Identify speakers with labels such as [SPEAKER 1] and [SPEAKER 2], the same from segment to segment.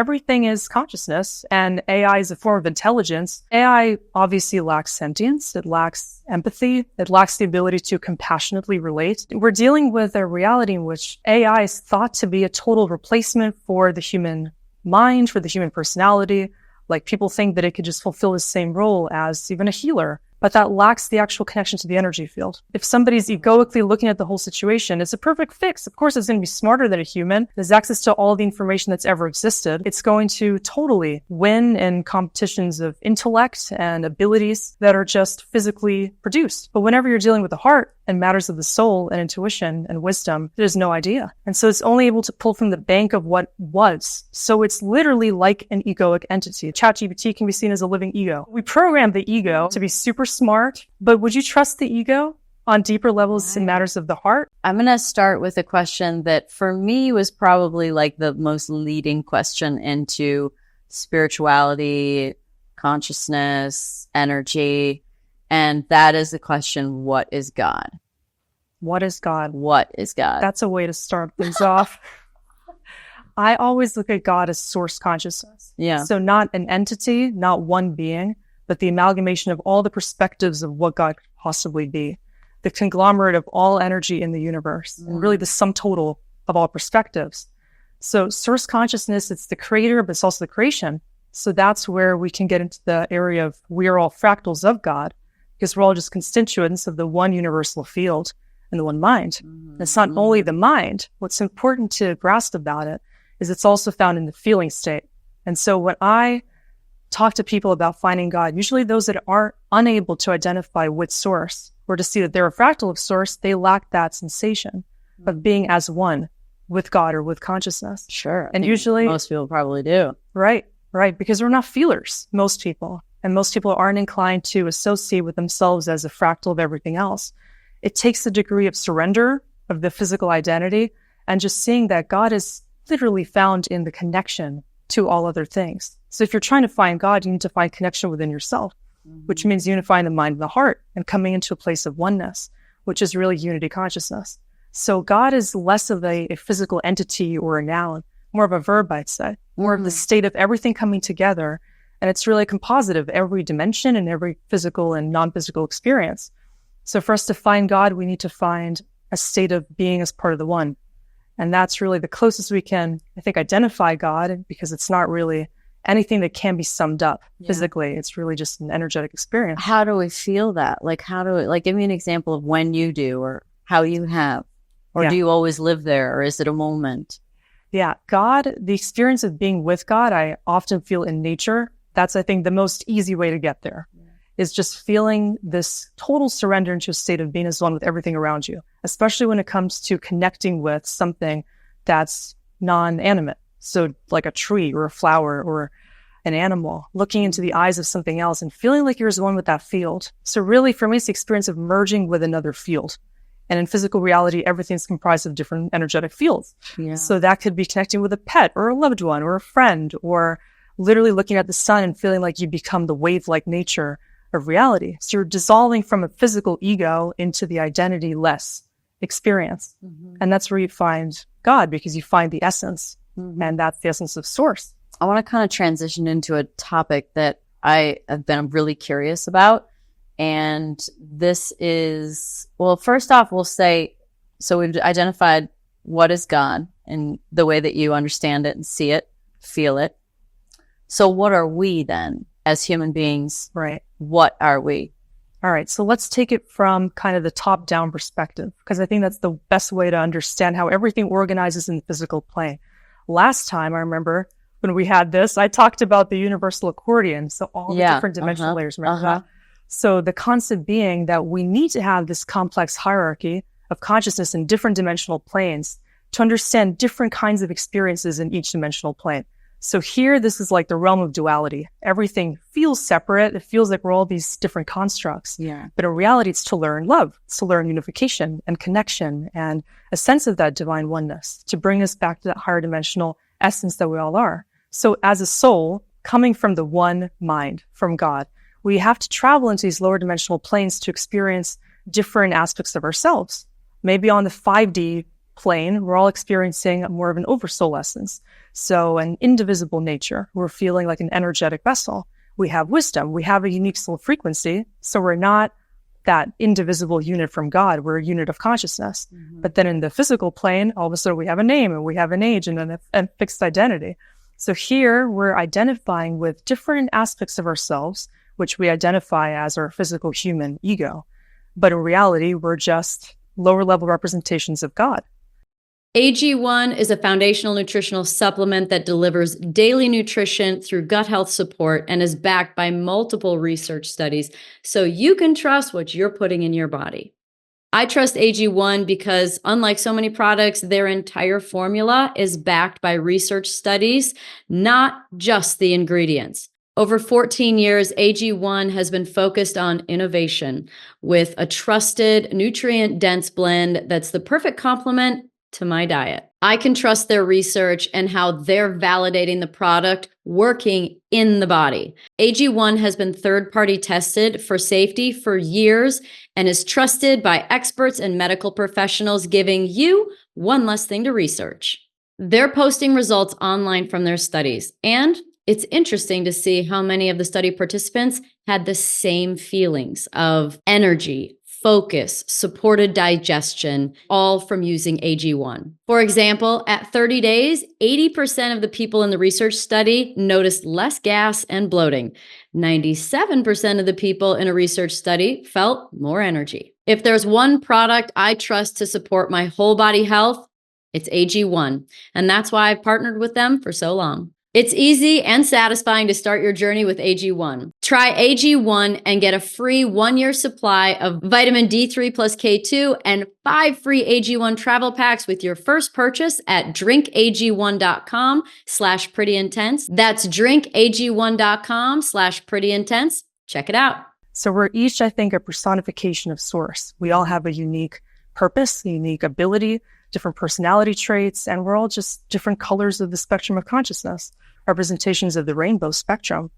[SPEAKER 1] everything is consciousness and AI is a form of intelligence, AI obviously lacks sentience. It lacks empathy. It lacks the ability to compassionately relate. We're dealing with a reality in which AI is thought to be a total replacement for the human mind, for the human personality. Like people think that it could just fulfill the same role as even a healer, but that lacks the actual connection to the energy field. If somebody's egoically looking at the whole situation, it's a perfect fix. Of course, it's going to be smarter than a human. It has access to all the information that's ever existed. It's going to totally win in competitions of intellect and abilities that are just physically produced. But whenever you're dealing with the heart and matters of the soul and intuition and wisdom, there's no idea. And so it's only able to pull from the bank of what was. So it's literally like an egoic entity. ChatGPT can be seen as a living ego. We program the ego to be super smart, but would you trust the ego on deeper levels in matters of the heart?
[SPEAKER 2] I'm going to start with a question that for me was probably like the most leading question into spirituality, consciousness, energy. And that is the question, what is God?
[SPEAKER 1] What is God?
[SPEAKER 2] What is God?
[SPEAKER 1] That's a way to start things off. I always look at God as source consciousness.
[SPEAKER 2] Yeah.
[SPEAKER 1] So not an entity, not one being, but the amalgamation of all the perspectives of what God could possibly be. The conglomerate of all energy in the universe, and really the sum total of all perspectives. So source consciousness, it's the creator, but it's also the creation. So that's where we can get into the area of we are all fractals of God, because we're all just constituents of the one universal field and the one mind. It's not only the mind. What's important to grasp about it is it's also found in the feeling state. And so when I talk to people about finding God, usually those that are unable to identify with source or to see that they're a fractal of source, they lack that sensation of being as one with God or with consciousness.
[SPEAKER 2] Sure.
[SPEAKER 1] And usually
[SPEAKER 2] most people probably do.
[SPEAKER 1] Right. Because we're not feelers, most people. And most people aren't inclined to associate with themselves as a fractal of everything else. It takes a degree of surrender of the physical identity and just seeing that God is literally found in the connection to all other things. So if you're trying to find God, you need to find connection within yourself, which means unifying the mind and the heart and coming into a place of oneness, which is really unity consciousness. So God is less of a physical entity or a noun, more of a verb, I'd say, more of the state of everything coming together. And it's really a composite of every dimension and every physical and non-physical experience. So for us to find God, we need to find a state of being as part of the one. And that's really the closest we can, I think, identify God, because it's not really anything that can be summed up physically. It's really just an energetic experience.
[SPEAKER 2] How do we feel that? Like, give me an example of when you do or how you have, or do you always live there, or is it a moment?
[SPEAKER 1] Yeah. God, the experience of being with God, I often feel in nature. That's, I think, the most easy way to get there. Is just feeling this total surrender into a state of being as one with everything around you, especially when it comes to connecting with something that's non-animate. So like a tree or a flower or an animal, looking into the eyes of something else and feeling like you're as one with that field. So really, for me, it's the experience of merging with another field. And in physical reality, everything's comprised of different energetic fields. Yeah. So that could be connecting with a pet or a loved one or a friend, or literally looking at the sun and feeling like you become the wave-like nature of reality. So you're dissolving from a physical ego into the identity-less experience. And that's where you find God, because you find the essence. And that's the essence of source.
[SPEAKER 2] I want to kind of transition into a topic that I have been really curious about. And this is, well, first off, we'll say, so we've identified what is God in the way that you understand it and see it, feel it. So what are we then as human beings?
[SPEAKER 1] Right.
[SPEAKER 2] What are we?
[SPEAKER 1] All right. So let's take it from kind of the top-down perspective, because I think that's the best way to understand how everything organizes in the physical plane. Last time, I remember when we had this, I talked about the universal accordion. So all the different dimensional layers. Remember that? So the concept being that we need to have this complex hierarchy of consciousness in different dimensional planes to understand different kinds of experiences in each dimensional plane. So here, this is like the realm of duality. Everything feels separate. It feels like we're all these different constructs.
[SPEAKER 2] Yeah.
[SPEAKER 1] But in reality, it's to learn love. It's to learn unification and connection and a sense of that divine oneness, to bring us back to that higher dimensional essence that we all are. So as a soul, coming from the one mind, from God, we have to travel into these lower dimensional planes to experience different aspects of ourselves. Maybe on the 5D plane, we're all experiencing more of an oversoul essence. So an indivisible nature. We're feeling like an energetic vessel. We have wisdom. We have a unique soul frequency. So we're not that indivisible unit from God. We're a unit of consciousness. But then in the physical plane, all of a sudden we have a name and we have an age and a fixed identity. So here we're identifying with different aspects of ourselves, which we identify as our physical human ego. But in reality, we're just lower level representations of God.
[SPEAKER 3] AG1 is a foundational nutritional supplement that delivers daily nutrition through gut health support and is backed by multiple research studies, so you can trust what you're putting in your body. I trust AG1 because, unlike so many products, their entire formula is backed by research studies, not just the ingredients. Over 14 years, AG1 has been focused on innovation with a trusted, nutrient-dense blend that's the perfect complement to my diet. I can trust their research and how they're validating the product working in the body. AG1 has been third-party tested for safety for years and is trusted by experts and medical professionals, giving you one less thing to research. They're posting results online from their studies, and it's interesting to see how many of the study participants had the same feelings of energy, focus, supported digestion, all from using AG1. For example, at 30 days, 80% of the people in the research study noticed less gas and bloating. 97% of the people in a research study felt more energy. If there's one product I trust to support my whole body health, it's AG1. And that's why I've partnered with them for so long. It's easy and satisfying to start your journey with AG1. Try AG1 and get a free 1-year supply of vitamin D3 plus K2 and 5 free AG1 travel packs with your first purchase at drinkag1.com/prettyintense. That's drinkag1.com/prettyintense. Check it out.
[SPEAKER 1] So we're each, I think, a personification of source. We all have a unique purpose, a unique ability, different personality traits, and we're all just different colors of the spectrum of consciousness, representations of the rainbow spectrum.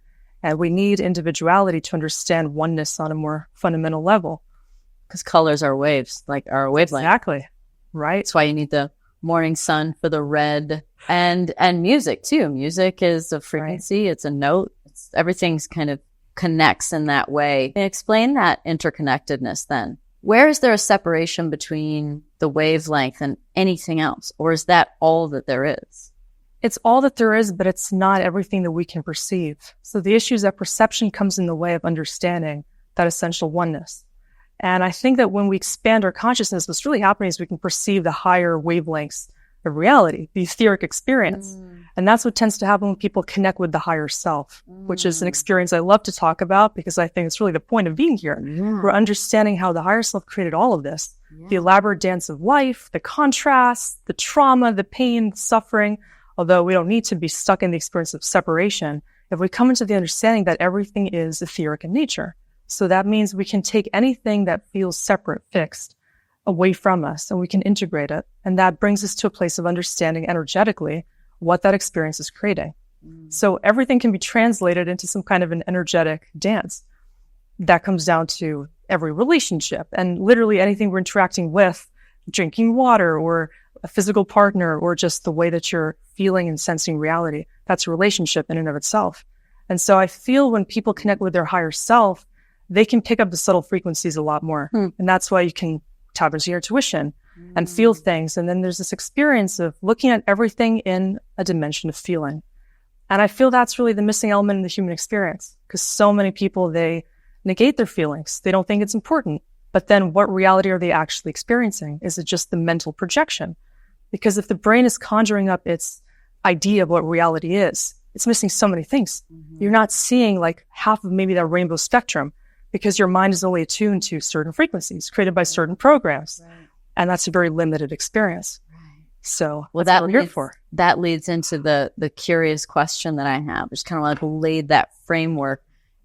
[SPEAKER 1] And we need individuality to understand oneness on a more fundamental level.
[SPEAKER 2] Because colors are waves, like our wavelength.
[SPEAKER 1] Exactly. Right.
[SPEAKER 2] That's why you need the morning sun for the red, and music too. Music is a frequency. Right. It's a note. Everything's kind of connects in that way. Explain that interconnectedness then. Where is there a separation between the wavelength and anything else? Or is that all that there is?
[SPEAKER 1] It's all that there is, but it's not everything that we can perceive. So the issue is that perception comes in the way of understanding that essential oneness. And I think that when we expand our consciousness, what's really happening is we can perceive the higher wavelengths of reality, the etheric experience. And that's what tends to happen when people connect with the higher self, which is an experience I love to talk about because I think it's really the point of being here. We're understanding how the higher self created all of this, the elaborate dance of life, the contrast, the trauma, the pain, suffering. Although we don't need to be stuck in the experience of separation, if we come into the understanding that everything is etheric in nature. So that means we can take anything that feels separate, fixed, away from us, and we can integrate it. And that brings us to a place of understanding energetically what that experience is creating. So everything can be translated into some kind of an energetic dance. That comes down to every relationship and literally anything we're interacting with, drinking water or a physical partner or just the way that you're feeling and sensing reality. That's a relationship in and of itself. And so I feel when people connect with their higher self, they can pick up the subtle frequencies a lot more. And that's why you can tap into your intuition and feel things. And then there's this experience of looking at everything in a dimension of feeling. And I feel that's really the missing element in the human experience because so many people, they negate their feelings. They don't think it's important. But then what reality are they actually experiencing? Is it just the mental projection? Because if the brain is conjuring up its idea of what reality is, it's missing so many things. You're not seeing like half of maybe that rainbow spectrum because your mind is only attuned to certain frequencies created by certain programs. And that's a very limited experience. So
[SPEAKER 2] well,
[SPEAKER 1] that's what we're here for.
[SPEAKER 2] That leads into the curious question that I have. Just kind of like laid that framework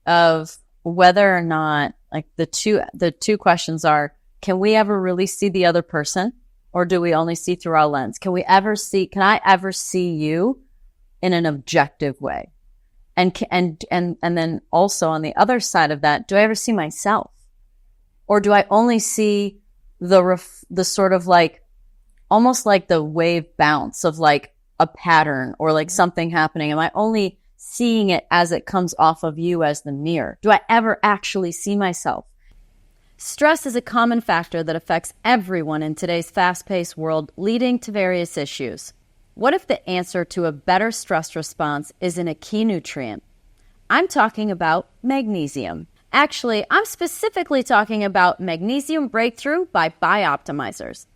[SPEAKER 2] of whether or not like the two questions are, can we ever really see the other person? Or do we only see through our lens? Can I ever see you in an objective way? And then also on the other side of that, do I ever see myself? Or do I only see the sort of like almost like the wave bounce of like a pattern or like something happening? Am I only seeing it as it comes off of you as the mirror? Do I ever actually see myself? Stress is a common factor that affects everyone in today's fast-paced world, leading to various issues. What if the answer to a better stress response is in a key nutrient? I'm talking about magnesium. Actually, I'm specifically talking about Magnesium Breakthrough by Bioptimizers.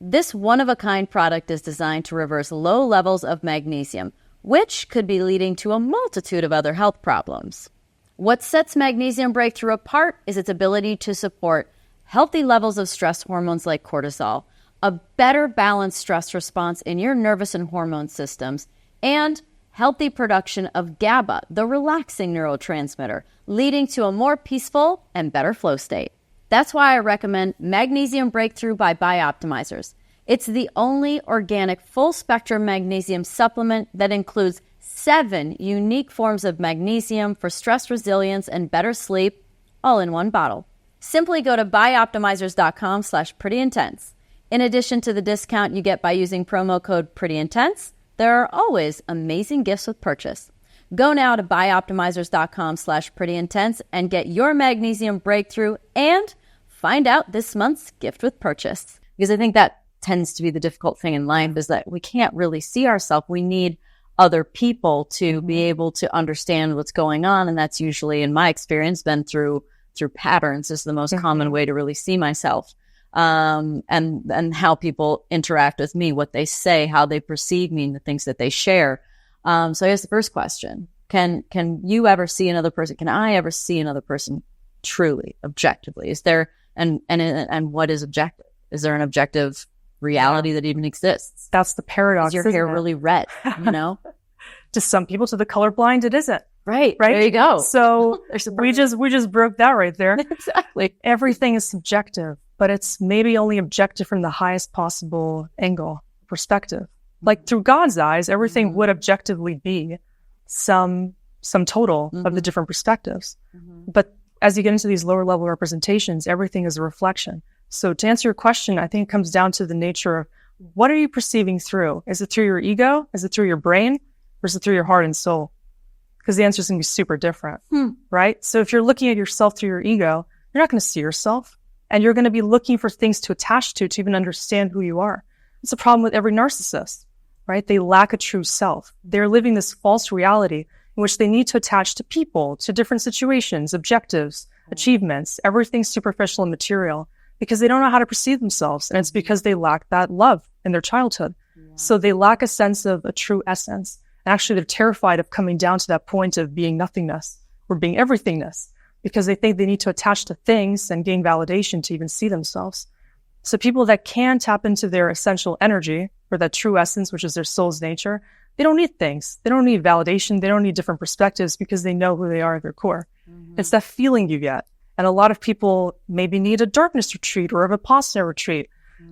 [SPEAKER 2] This one-of-a-kind product is designed to reverse low levels of magnesium, which could be leading to a multitude of other health problems. What sets Magnesium Breakthrough apart is its ability to support healthy levels of stress hormones like cortisol, a better balanced stress response in your nervous and hormone systems, and healthy production of GABA, the relaxing neurotransmitter, leading to a more peaceful and better flow state. That's why I recommend Magnesium Breakthrough by Bioptimizers. It's the only organic full-spectrum magnesium supplement that includes 7 unique forms of magnesium for stress resilience and better sleep, all in one bottle. Simply go to bioptimizers.com/prettyintense. In addition to the discount you get by using promo code PRETTYINTENSE, there are always amazing gifts with purchase. Go now to bioptimizers.com/prettyintense and get your Magnesium Breakthrough and find out this month's gift with purchase. Because I think that tends to be the difficult thing in life, is that we can't really see ourselves. We need other people to be able to understand what's going on. And that's usually, in my experience, been through patterns is the most common way to really see myself. And how people interact with me, what they say, how they perceive me, and the things that they share. So I guess the first question, can you ever see another person? Can I ever see another person truly, objectively? Is there, and what is objective? Is there an objective reality that even exists?
[SPEAKER 1] That's the paradox.
[SPEAKER 2] Is your hair really red? You know,
[SPEAKER 1] to some people, to the colorblind, it isn't.
[SPEAKER 2] Right.
[SPEAKER 1] Right.
[SPEAKER 2] There you go.
[SPEAKER 1] So we just broke that right there.
[SPEAKER 2] Exactly.
[SPEAKER 1] Everything is subjective, but it's maybe only objective from the highest possible angle, perspective. Like through God's eyes, everything would objectively be some total of the different perspectives. But as you get into these lower level representations, everything is a reflection. So to answer your question, I think it comes down to the nature of what are you perceiving through? Is it through your ego? Is it through your brain? Or is it through your heart and soul? Because the answer is going to be super different, right? So if you're looking at yourself through your ego, you're not going to see yourself. And you're going to be looking for things to attach to even understand who you are. It's a problem with every narcissist, right? They lack a true self. They're living this false reality in which they need to attach to people, to different situations, objectives, achievements, everything superficial and material, because they don't know how to perceive themselves. And it's because they lack that love in their childhood. So they lack a sense of a true essence. And actually, they're terrified of coming down to that point of being nothingness or being everythingness, because they think they need to attach to things and gain validation to even see themselves. So people that can tap into their essential energy or that true essence, which is their soul's nature, they don't need things. They don't need validation. They don't need different perspectives because they know who they are at their core. It's that feeling you get. And a lot of people maybe need a darkness retreat or a Vipassana retreat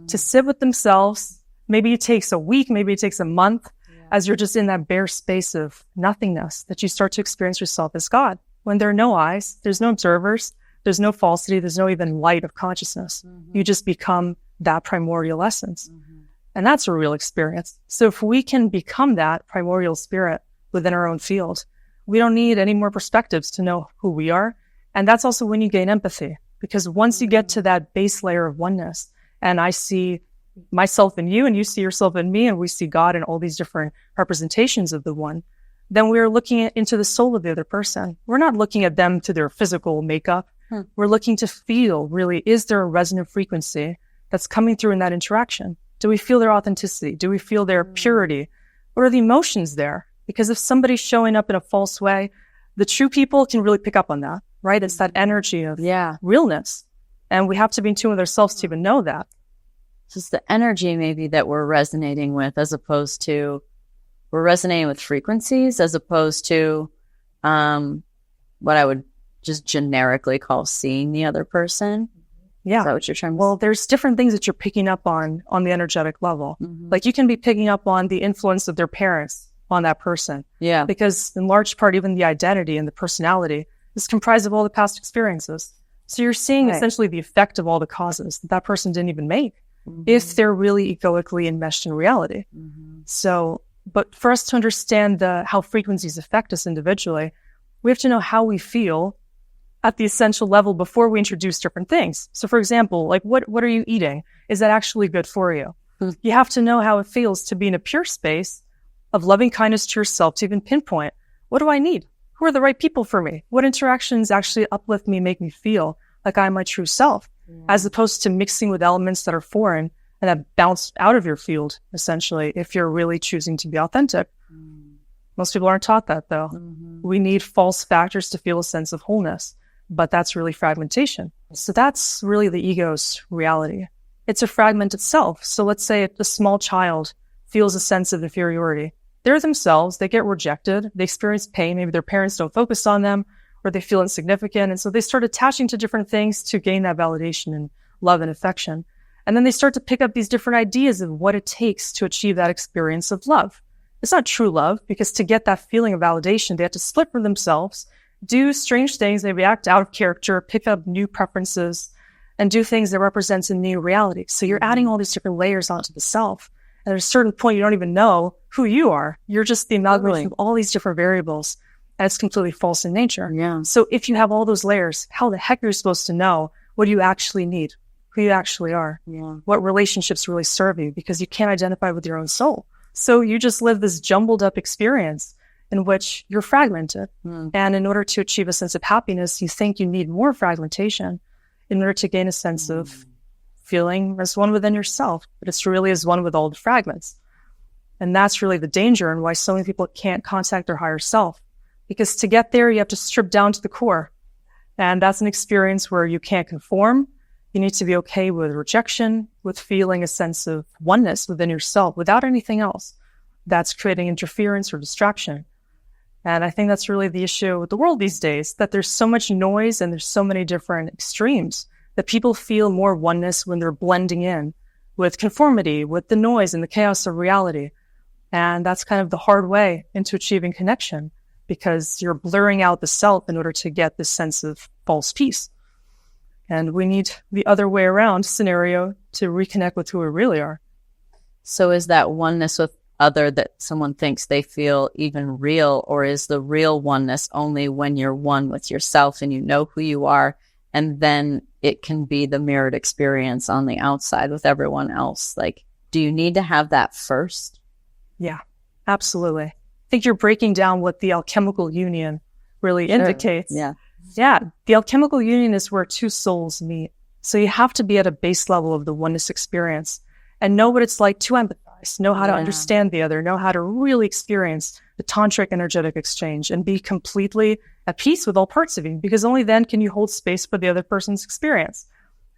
[SPEAKER 1] to sit with themselves. Maybe it takes a week, maybe it takes a month, as you're just in that bare space of nothingness, that you start to experience yourself as God. When there are no eyes, there's no observers, there's no falsity, there's no even light of consciousness. You just become that primordial essence. And that's a real experience. So if we can become that primordial spirit within our own field, we don't need any more perspectives to know who we are. And that's also when you gain empathy, because once you get to that base layer of oneness, and I see myself in you and you see yourself in me, and we see God in all these different representations of the one, then we're looking into the soul of the other person. We're not looking at them to their physical makeup. We're looking to feel, really, is there a resonant frequency that's coming through in that interaction? Do we feel their authenticity? Do we feel their purity? What are the emotions there? Because if somebody's showing up in a false way, the true people can really pick up on that, right? It's that energy of realness. And we have to be in tune with ourselves to even know that.
[SPEAKER 2] It's just the energy maybe that we're resonating with, as opposed to we're resonating with frequencies, as opposed to what I would just generically call seeing the other person.
[SPEAKER 1] Yeah.
[SPEAKER 2] Is that what you're trying to say?
[SPEAKER 1] Well, there's different things that you're picking up on the energetic level. Like you can be picking up on the influence of their parents on that person.
[SPEAKER 2] Yeah.
[SPEAKER 1] Because in large part, even the identity and the personality is comprised of all the past experiences. So you're seeing essentially the effect of all the causes that person didn't even make. if they're really egoically enmeshed in reality. So, but for us to understand how frequencies affect us individually, we have to know how we feel at the essential level before we introduce different things. So for example, like what are you eating? Is that actually good for you? You have to know how it feels to be in a pure space of loving kindness to yourself, to even pinpoint, what do I need? Who are the right people for me? What interactions actually uplift me, make me feel like I'm my true self, as opposed to mixing with elements that are foreign and that bounce out of your field, essentially, if you're really choosing to be authentic. Most people aren't taught that, though. We need false factors to feel a sense of wholeness, but that's really fragmentation. So that's really the ego's reality. It's a fragment itself. So let's say a small child feels a sense of inferiority. They're themselves, they get rejected, they experience pain, maybe their parents don't focus on them, or they feel insignificant, and so they start attaching to different things to gain that validation and love and affection. And then they start to pick up these different ideas of what it takes to achieve that experience of love. It's not true love, because to get that feeling of validation, they have to split from themselves, do strange things, they react out of character, pick up new preferences, and do things that represents a new reality. So you're adding all these different layers onto the self. And at a certain point, you don't even know who you are. You're just the amalgamation of all these different variables, and it's completely false in nature. So if you have all those layers, how the heck are you supposed to know what you actually need, who you actually are, what relationships really serve you, because you can't identify with your own soul. So you just live this jumbled up experience in which you're fragmented. And in order to achieve a sense of happiness, you think you need more fragmentation in order to gain a sense of feeling as one within yourself, but it's really as one with all the fragments. And that's really the danger, and why so many people can't contact their higher self. Because to get there, you have to strip down to the core. And that's an experience where you can't conform. You need to be okay with rejection, with feeling a sense of oneness within yourself without anything else that's creating interference or distraction. And I think that's really the issue with the world these days, that there's so much noise and there's so many different extremes that people feel more oneness when they're blending in with conformity, with the noise and the chaos of reality. And that's kind of the hard way into achieving connection, because you're blurring out the self in order to get this sense of false peace. And we need the other way around scenario to reconnect with who we really are.
[SPEAKER 2] So is that oneness with other that someone thinks they feel even real, or is the real oneness only when you're one with yourself and you know who you are, and then it can be the mirrored experience on the outside with everyone else? Like, do you need to have that first?
[SPEAKER 1] Yeah, absolutely. I think you're breaking down what the alchemical union really indicates. Yeah. The alchemical union is where two souls meet. So you have to be at a base level of the oneness experience and know what it's like to empathize, know how to understand the other, know how to really experience the tantric energetic exchange and be completely at peace with all parts of you, because only then can you hold space for the other person's experience.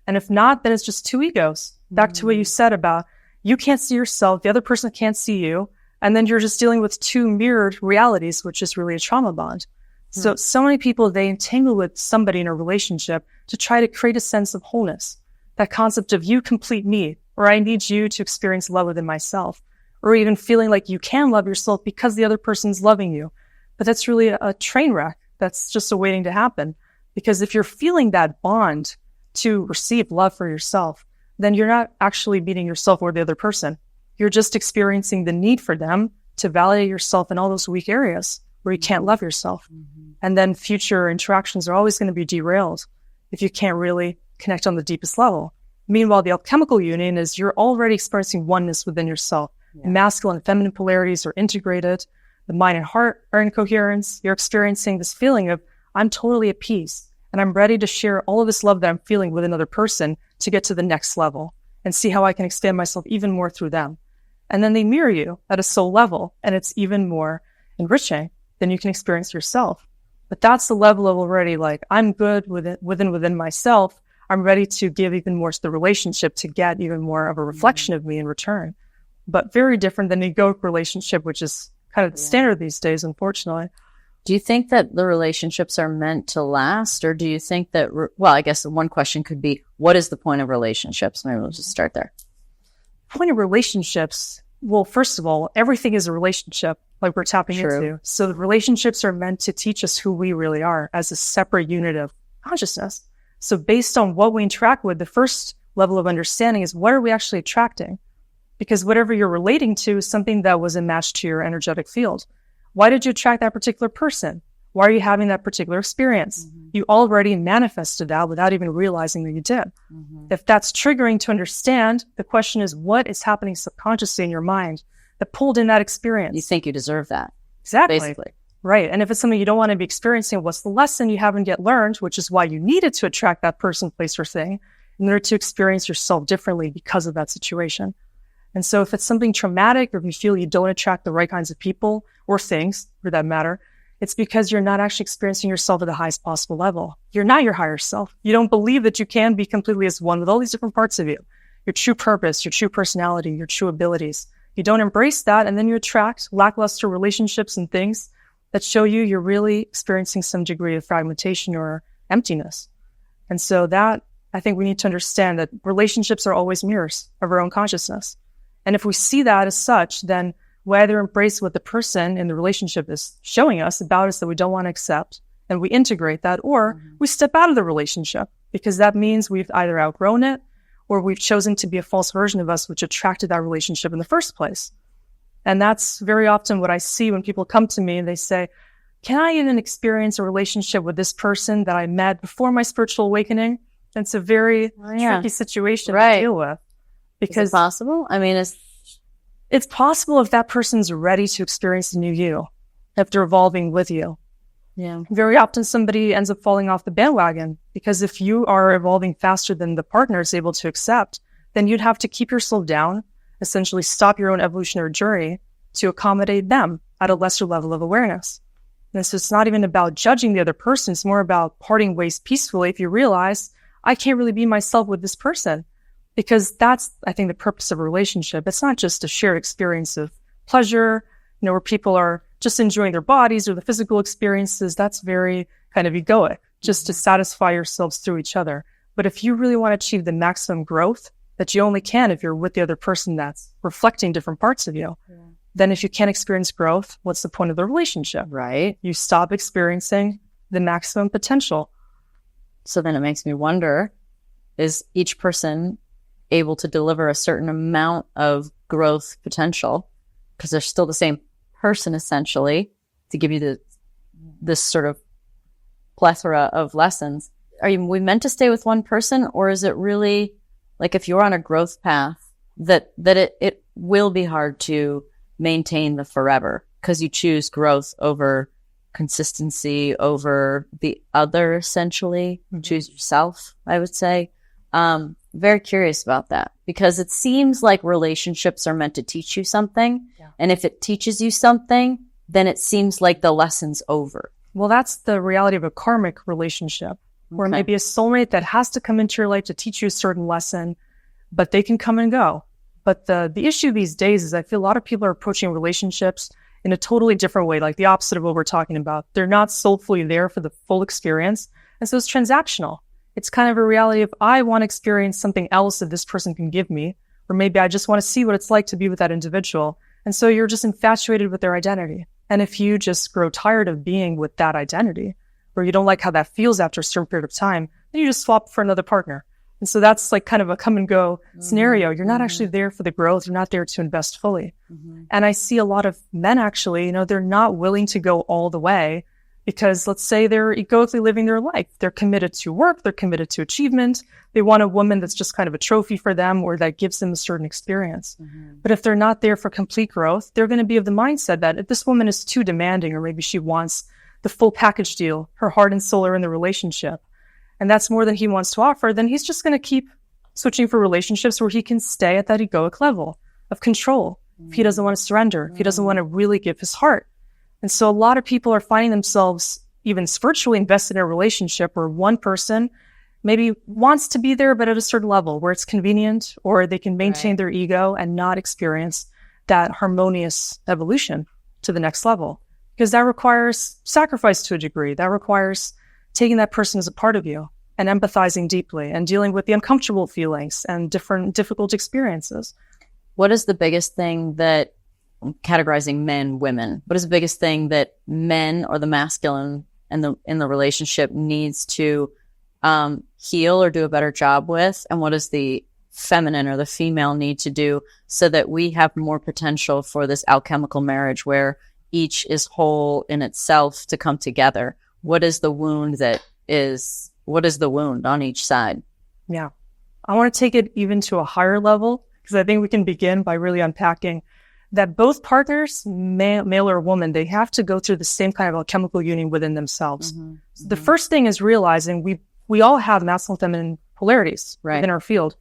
[SPEAKER 1] And if not, then it's just two egos. Back to what you said about you can't see yourself, the other person can't see you, and then you're just dealing with two mirrored realities, which is really a trauma bond. So many people, they entangle with somebody in a relationship to try to create a sense of wholeness. That concept of you complete me, or I need you to experience love within myself, or even feeling like you can love yourself because the other person's loving you. But that's really a train wreck. That's just waiting to happen. Because if you're feeling that bond to receive love for yourself, then you're not actually meeting yourself or the other person. You're just experiencing the need for them to validate yourself in all those weak areas where you can't love yourself. And then future interactions are always going to be derailed if you can't really connect on the deepest level. Meanwhile, the alchemical union is you're already experiencing oneness within yourself. Masculine and feminine polarities are integrated. The mind and heart are in coherence. You're experiencing this feeling of, I'm totally at peace, and I'm ready to share all of this love that I'm feeling with another person to get to the next level and see how I can expand myself even more through them. And then they mirror you at a soul level, and it's even more enriching than you can experience yourself. But that's the level of already like, I'm good with it within myself. I'm ready to give even more to the relationship to get even more of a reflection of me in return. But very different than an egoic relationship, which is kind of the standard these days, unfortunately.
[SPEAKER 2] Do you think that the relationships are meant to last, or do you think that, well, I guess one question could be, what is the point of relationships? Maybe we'll just start there.
[SPEAKER 1] Point of relationships, well, first of all, everything is a relationship, like we're tapping into. So the relationships are meant to teach us who we really are as a separate unit of consciousness. So based on what we interact with, the first level of understanding is what are we actually attracting? Because whatever you're relating to is something that was a match to your energetic field. Why did you attract that particular person? Why are you having that particular experience? You already manifested that without even realizing that you did. If that's triggering to understand, the question is what is happening subconsciously in your mind that pulled in that experience?
[SPEAKER 2] You think you deserve that.
[SPEAKER 1] Exactly.
[SPEAKER 2] Basically.
[SPEAKER 1] Right. And if it's something you don't want to be experiencing, what's the lesson you haven't yet learned, which is why you needed to attract that person, place, or thing in order to experience yourself differently because of that situation. And so if it's something traumatic or if you feel you don't attract the right kinds of people or things for that matter, it's because you're not actually experiencing yourself at the highest possible level. You're not your higher self. You don't believe that you can be completely as one with all these different parts of you, your true purpose, your true personality, your true abilities. You don't embrace that, and then you attract lackluster relationships and things that show you you're really experiencing some degree of fragmentation or emptiness. And so that, I think we need to understand that relationships are always mirrors of our own consciousness. And if we see that as such, then we either embrace what the person in the relationship is showing us about us that we don't want to accept, and we integrate that, or we step out of the relationship because that means we've either outgrown it or we've chosen to be a false version of us, which attracted that relationship in the first place. And that's very often what I see when people come to me and they say, can I even experience a relationship with this person that I met before my spiritual awakening? And it's a very tricky situation to deal with. Because
[SPEAKER 2] is it possible? I mean,
[SPEAKER 1] it's possible if that person's ready to experience the new you, if they're evolving with you.
[SPEAKER 2] Yeah.
[SPEAKER 1] Very often somebody ends up falling off the bandwagon because if you are evolving faster than the partner is able to accept, then you'd have to keep yourself down, essentially stop your own evolutionary journey to accommodate them at a lesser level of awareness. And so it's not even about judging the other person. It's more about parting ways peacefully if you realize, I can't really be myself with this person. Because that's, I think, the purpose of a relationship. It's not just a shared experience of pleasure, where people are just enjoying their bodies or the physical experiences. That's very kind of egoic, just to satisfy yourselves through each other. But if you really want to achieve the maximum growth that you only can if you're with the other person that's reflecting different parts of you, then if you can't experience growth, what's the point of the relationship?
[SPEAKER 2] Right.
[SPEAKER 1] You stop experiencing the maximum potential.
[SPEAKER 2] So then it makes me wonder, is each person able to deliver a certain amount of growth potential because they're still the same person essentially to give you this sort of plethora of lessons? Are we meant to stay with one person, or is it really like if you're on a growth path that it will be hard to maintain the forever because you choose growth over consistency, over the other essentially, choose yourself, I would say. Very curious about that because it seems like relationships are meant to teach you something. Yeah. And if it teaches you something, then it seems like the lesson's over.
[SPEAKER 1] Well, that's the reality of a karmic relationship where maybe a soulmate that has to come into your life to teach you a certain lesson, but they can come and go. But the issue these days is I feel a lot of people are approaching relationships in a totally different way, like the opposite of what we're talking about. They're not soulfully there for the full experience. And so it's transactional. It's kind of a reality of I want to experience something else that this person can give me, or maybe I just want to see what it's like to be with that individual. And so you're just infatuated with their identity. And if you just grow tired of being with that identity, or you don't like how that feels after a certain period of time, then you just swap for another partner. And so that's like kind of a come and go scenario. You're not actually there for the growth. You're not there to invest fully. And I see a lot of men actually, they're not willing to go all the way. Because let's say they're egoically living their life. They're committed to work. They're committed to achievement. They want a woman that's just kind of a trophy for them or that gives them a certain experience. But if they're not there for complete growth, they're going to be of the mindset that if this woman is too demanding or maybe she wants the full package deal, her heart and soul are in the relationship, and that's more than he wants to offer, then he's just going to keep switching for relationships where he can stay at that egoic level of control. If he doesn't want to surrender, if he doesn't want to really give his heart. And so a lot of people are finding themselves even spiritually invested in a relationship where one person maybe wants to be there, but at a certain level where it's convenient or they can maintain their ego and not experience that harmonious evolution to the next level. Because that requires sacrifice to a degree. That requires taking that person as a part of you and empathizing deeply and dealing with the uncomfortable feelings and different difficult experiences.
[SPEAKER 2] What is the biggest thing that categorizing men, women, what is the biggest thing that men or the masculine in the relationship needs to heal or do a better job with? And what is the feminine or the female need to do so that we have more potential for this alchemical marriage where each is whole in itself to come together? What is the wound on each side?
[SPEAKER 1] Yeah. I want to take it even to a higher level, because I think we can begin by really unpacking that both partners, male or woman, they have to go through the same kind of alchemical union within themselves. So the first thing is realizing we all have masculine and feminine polarities within our field.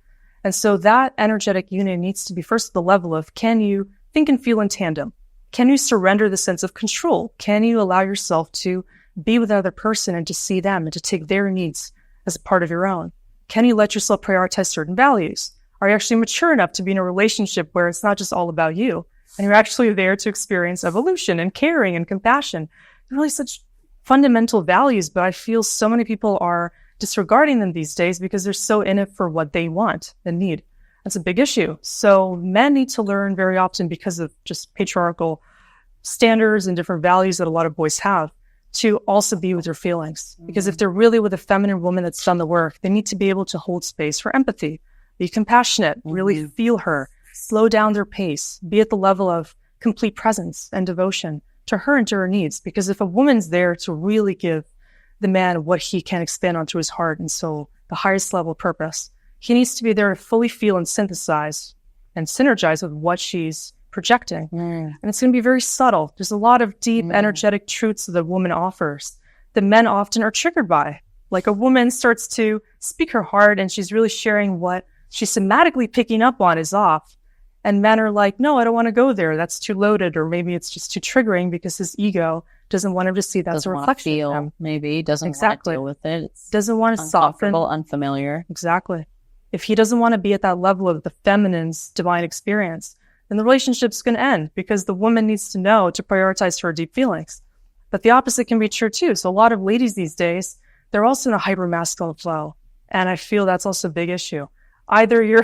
[SPEAKER 1] And so that energetic union needs to be first at the level of, can you think and feel in tandem? Can you surrender the sense of control? Can you allow yourself to be with another person and to see them and to take their needs as a part of your own? Can you let yourself prioritize certain values? Are you actually mature enough to be in a relationship where it's not just all about you, and you're actually there to experience evolution and caring and compassion? They're really such fundamental values, but I feel so many people are disregarding them these days because they're so in it for what they want and need. That's a big issue. So men need to learn very often, because of just patriarchal standards and different values that a lot of boys have, to also be with their feelings. Because if they're really with a feminine woman that's done the work, they need to be able to hold space for empathy, be compassionate, really feel her, slow down their pace, be at the level of complete presence and devotion to her and to her needs. Because if a woman's there to really give the man what he can expand onto his heart and soul, the highest level of purpose, he needs to be there to fully feel and synthesize and synergize with what she's projecting. And it's going to be very subtle. There's a lot of deep energetic truths that the woman offers that men often are triggered by. Like, a woman starts to speak her heart and she's really sharing what she's somatically picking up on is off. And men are like, no, I don't want to go there. That's too loaded. Or maybe it's just too triggering because his ego doesn't want him to see that's a reflection of him.
[SPEAKER 2] Maybe doesn't want to deal with it. It's
[SPEAKER 1] doesn't want to soften.
[SPEAKER 2] Unfamiliar.
[SPEAKER 1] Exactly. If he doesn't want to be at that level of the feminine's divine experience, then the relationship's going to end, because the woman needs to know to prioritize her deep feelings. But the opposite can be true too. So a lot of ladies these days, they're also in a hyper-masculine flow. And I feel that's also a big issue. Either you're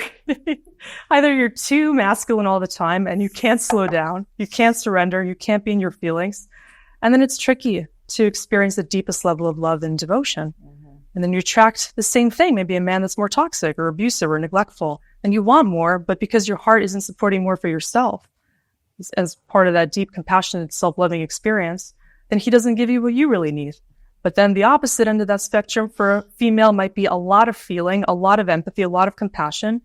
[SPEAKER 1] too masculine all the time and you can't slow down, you can't surrender, you can't be in your feelings. And then it's tricky to experience the deepest level of love and devotion. And then you attract the same thing, maybe a man that's more toxic or abusive or neglectful, and you want more, but because your heart isn't supporting more for yourself as part of that deep, compassionate, self-loving experience, then he doesn't give you what you really need. But then the opposite end of that spectrum for a female might be a lot of feeling, a lot of empathy, a lot of compassion,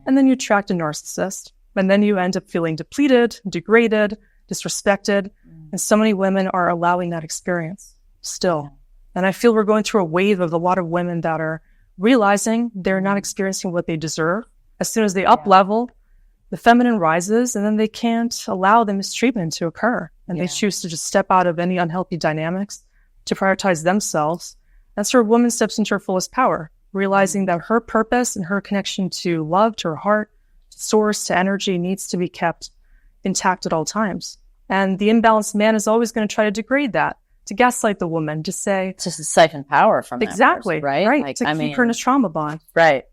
[SPEAKER 1] and then you attract a narcissist. And then you end up feeling depleted, degraded, disrespected, and so many women are allowing that experience still. And I feel we're going through a wave of a lot of women that are realizing they're not experiencing what they deserve. As soon as they up level, the feminine rises, and then they can't allow the mistreatment to occur. And they choose to just step out of any unhealthy dynamics to prioritize themselves. That's where a woman steps into her fullest power, realizing that her purpose and her connection to love, to her heart, to source, to energy needs to be kept intact at all times. And the imbalanced man is always going to try to degrade that, to gaslight the woman, to say...
[SPEAKER 2] Just to siphon power from
[SPEAKER 1] exactly,
[SPEAKER 2] that person, right?
[SPEAKER 1] Right, like, to keep her in a trauma bond.
[SPEAKER 2] Right.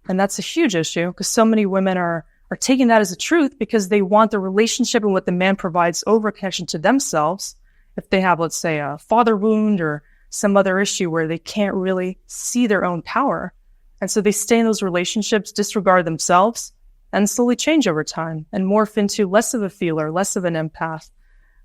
[SPEAKER 1] And that's a huge issue, because so many women are taking that as a truth because they want the relationship and what the man provides over connection to themselves. If they have, let's say, a father wound or some other issue where they can't really see their own power. And so they stay in those relationships, disregard themselves, and slowly change over time and morph into less of a feeler, less of an empath,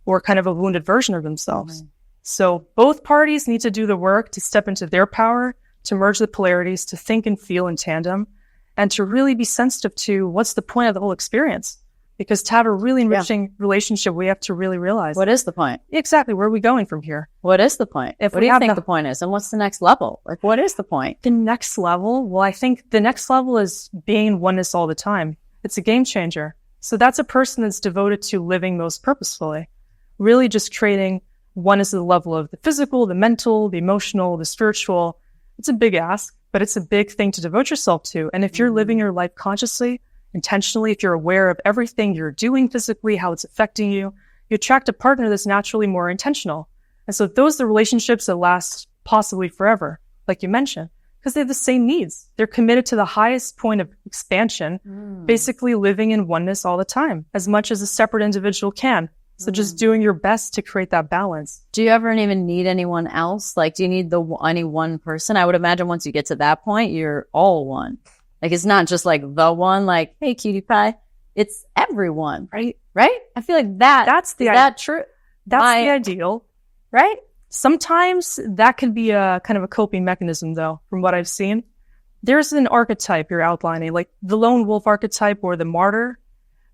[SPEAKER 1] or kind of a wounded version of themselves. So both parties need to do the work to step into their power, to merge the polarities, to think and feel in tandem, and to really be sensitive to what's the point of the whole experience. Because to have a really enriching relationship, we have to really realize...
[SPEAKER 2] What is the point?
[SPEAKER 1] Exactly. Where are we going from here?
[SPEAKER 2] What is the point?
[SPEAKER 1] What
[SPEAKER 2] do you think the point is? And what's the next level? Like, what is the point?
[SPEAKER 1] The next level? Well, I think the next level is being in oneness all the time. It's a game changer. So that's a person that's devoted to living most purposefully. Really just creating oneness at the level of the physical, the mental, the emotional, the spiritual. It's a big ask, but it's a big thing to devote yourself to. And if you're living your life consciously, intentionally, if you're aware of everything you're doing physically, how it's affecting you, you attract a partner that's naturally more intentional. And so those are the relationships that last possibly forever, like you mentioned, because they have the same needs. They're committed to the highest point of expansion, basically living in oneness all the time, as much as a separate individual can. So just doing your best to create that balance.
[SPEAKER 2] Do you ever even need anyone else? Like, do you need any one person? I would imagine once you get to that point, you're all one. Like, it's not just like the one, like, hey, cutie pie. It's everyone, right? Right? I feel like
[SPEAKER 1] That's the
[SPEAKER 2] that true.
[SPEAKER 1] That's the ideal, right? Sometimes that can be a kind of a coping mechanism, though, from what I've seen. There's an archetype you're outlining, like the lone wolf archetype or the martyr,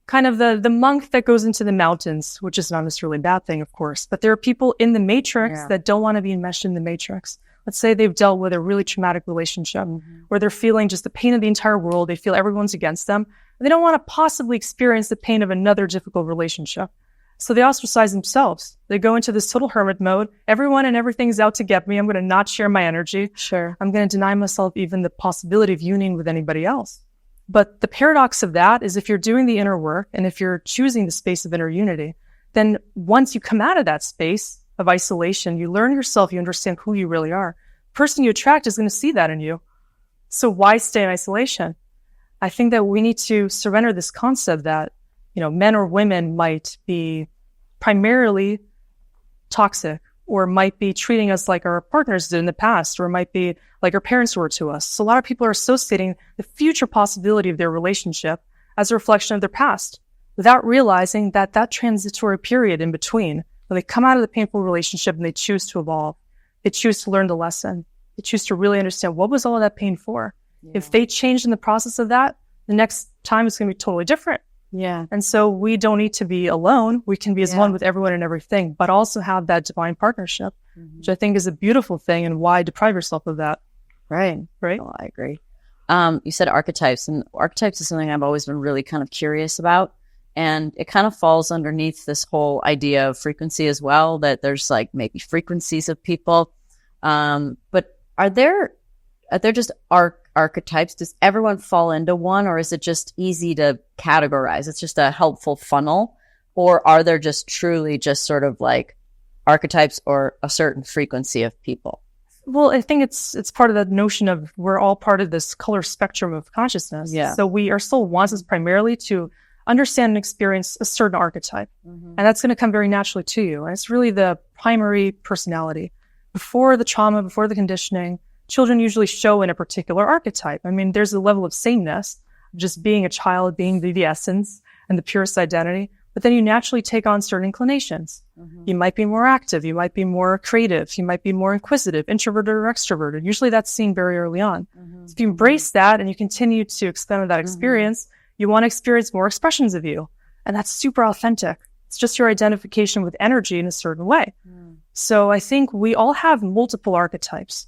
[SPEAKER 1] kind of the monk that goes into the mountains, which is not necessarily a bad thing, of course. But there are people in the matrix that don't want to be enmeshed in the matrix. Let's say they've dealt with a really traumatic relationship where they're feeling just the pain of the entire world. They feel everyone's against them. They don't want to possibly experience the pain of another difficult relationship. So they ostracize themselves. They go into this total hermit mode. Everyone and everything's out to get me. I'm going to not share my energy.
[SPEAKER 2] Sure.
[SPEAKER 1] I'm going to deny myself even the possibility of union with anybody else. But the paradox of that is if you're doing the inner work and if you're choosing the space of inner unity, then once you come out of that space of isolation, you learn yourself, you understand who you really are. The person you attract is going to see that in you. So why stay in isolation? I think that we need to surrender this concept that, you know, men or women might be primarily toxic or might be treating us like our partners did in the past, or might be like our parents were to us. So a lot of people are associating the future possibility of their relationship as a reflection of their past without realizing that that transitory period in between, when they come out of the painful relationship and they choose to evolve, they choose to learn the lesson, they choose to really understand what was all of that pain for. Yeah. If they change in the process of that, the next time it's going to be totally different.
[SPEAKER 2] Yeah.
[SPEAKER 1] And so we don't need to be alone. We can be as one with everyone and everything, but also have that divine partnership, which I think is a beautiful thing. And why deprive yourself of that?
[SPEAKER 2] Right.
[SPEAKER 1] Right.
[SPEAKER 2] Oh, I agree. You said archetypes, and archetypes is something I've always been really kind of curious about. And it kind of falls underneath this whole idea of frequency as well, that there's like maybe frequencies of people. But are there just archetypes? Does everyone fall into one, or is it just easy to categorize? It's just a helpful funnel, or are there just truly just sort of like archetypes or a certain frequency of people?
[SPEAKER 1] Well, I think it's part of the notion of we're all part of this color spectrum of consciousness.
[SPEAKER 2] Yeah.
[SPEAKER 1] So our soul wants us primarily to understand and experience a certain archetype. And that's going to come very naturally to you. And it's really the primary personality. Before the trauma, before the conditioning, children usually show in a particular archetype. I mean, there's a level of sameness, just being a child, being the essence and the purest identity. But then you naturally take on certain inclinations. You might be more active. You might be more creative. You might be more inquisitive, introverted or extroverted. Usually that's seen very early on. So if you embrace that and you continue to expand on that experience, you want to experience more expressions of you. And that's super authentic. It's just your identification with energy in a certain way. So I think we all have multiple archetypes.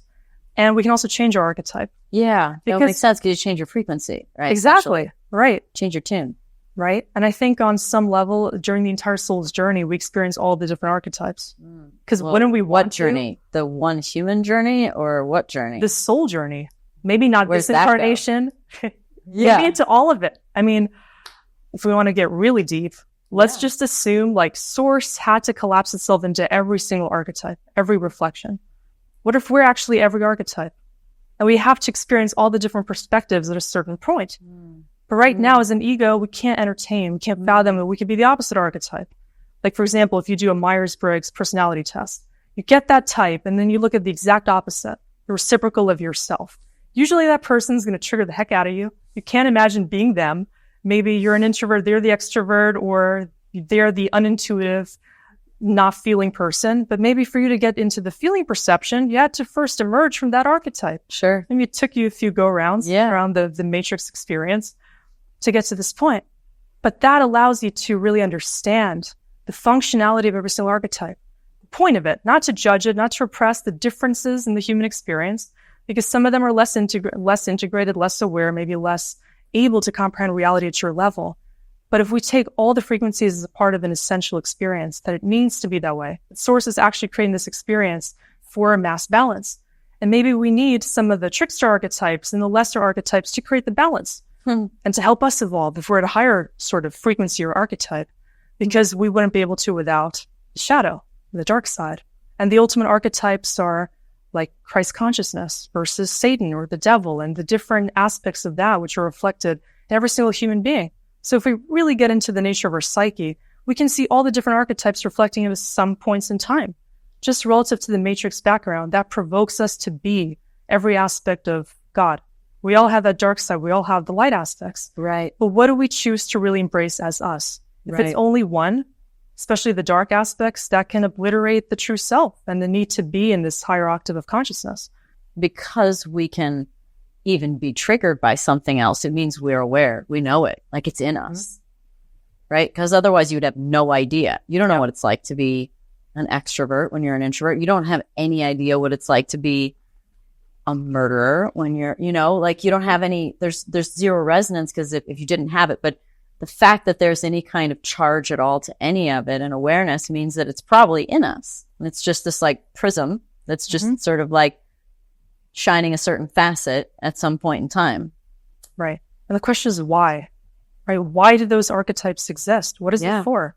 [SPEAKER 1] And we can also change our archetype.
[SPEAKER 2] Yeah, that makes sense because you change your frequency, right?
[SPEAKER 1] Exactly. Right.
[SPEAKER 2] Change your tune.
[SPEAKER 1] Right. And I think on some level, during the entire soul's journey, we experience all the different archetypes. Because wouldn't we want
[SPEAKER 2] what journey? The one human journey, or what journey?
[SPEAKER 1] The soul journey. Maybe not
[SPEAKER 2] Where's
[SPEAKER 1] this incarnation. Maybe into all of it. I mean, if we want to get really deep, let's just assume like Source had to collapse itself into every single archetype, every reflection. What if we're actually every archetype? And we have to experience all the different perspectives at a certain point. But right now, as an ego, we can't entertain, we can't fathom that we could be the opposite archetype. Like, for example, if you do a Myers-Briggs personality test, you get that type, and then you look at the exact opposite, the reciprocal of yourself. Usually that person's going to trigger the heck out of you. You can't imagine being them. Maybe you're an introvert, they're the extrovert, or they're the unintuitive, not feeling person. But maybe for you to get into the feeling perception, you had to first emerge from that archetype.
[SPEAKER 2] Sure.
[SPEAKER 1] Maybe it took you a few go-rounds around the matrix experience to get to this point. But that allows you to really understand the functionality of every single archetype. The point of it, not to judge it, not to repress the differences in the human experience, because some of them are less integrated, less aware, maybe less able to comprehend reality at your level. But if we take all the frequencies as a part of an essential experience, that it needs to be that way. The Source is actually creating this experience for a mass balance. And maybe we need some of the trickster archetypes and the lesser archetypes to create the balance. And to help us evolve if we're at a higher sort of frequency or archetype, because we wouldn't be able to without the shadow, the dark side. And the ultimate archetypes are like Christ consciousness versus Satan or the devil, and the different aspects of that which are reflected in every single human being. So if we really get into the nature of our psyche, we can see all the different archetypes reflecting at some points in time, just relative to the matrix background that provokes us to be every aspect of God. We all have that dark side. We all have the light aspects.
[SPEAKER 2] Right.
[SPEAKER 1] But what do we choose to really embrace as us? If it's only one, especially the dark aspects, that can obliterate the true self and the need to be in this higher octave of consciousness.
[SPEAKER 2] Because we can even be triggered by something else, it means we're aware. We know it. Like it's in us. Right? Because otherwise you'd have no idea. You don't know what it's like to be an extrovert when you're an introvert. You don't have any idea what it's like to be a murderer when you're, you know, like you don't have any, there's zero resonance because if you didn't have it, but the fact that there's any kind of charge at all to any of it and awareness means that it's probably in us. And it's just this like prism that's just sort of like shining a certain facet at some point in time.
[SPEAKER 1] Right. And the question is why? Right? Why do those archetypes exist? What is it for?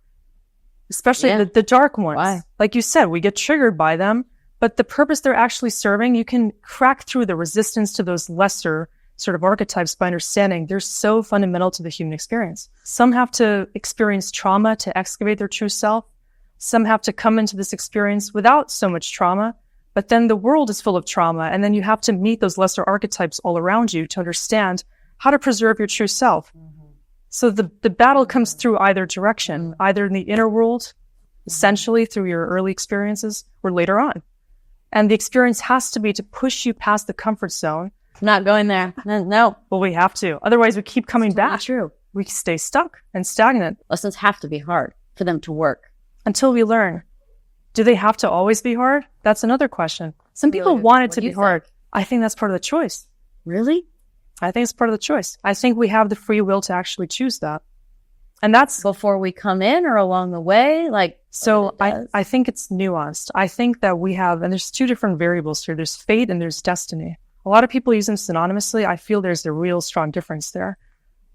[SPEAKER 1] Especially the dark ones.
[SPEAKER 2] Why?
[SPEAKER 1] Like you said, we get triggered by them, but the purpose they're actually serving, you can crack through the resistance to those lesser sort of archetypes by understanding they're so fundamental to the human experience. Some have to experience trauma to excavate their true self. Some have to come into this experience without so much trauma, but then the world is full of trauma, and then you have to meet those lesser archetypes all around you to understand how to preserve your true self. So the battle comes through either direction, either in the inner world, essentially through your early experiences, or later on. And the experience has to be to push you past the comfort zone.
[SPEAKER 2] Not going there. No.
[SPEAKER 1] Well, we have to. Otherwise, we keep coming back.
[SPEAKER 2] True.
[SPEAKER 1] We stay stuck and stagnant.
[SPEAKER 2] Lessons have to be hard for them to work.
[SPEAKER 1] Until we learn. Do they have to always be hard? That's another question. Some people want it to be hard. I think that's part of the choice.
[SPEAKER 2] Really?
[SPEAKER 1] I think it's part of the choice. I think we have the free will to actually choose that. And that's
[SPEAKER 2] before we come in or along the way, like,
[SPEAKER 1] so I think it's nuanced. I think that we have, and there's two different variables here. There's fate and there's destiny. A lot of people use them synonymously. I feel there's a real strong difference there.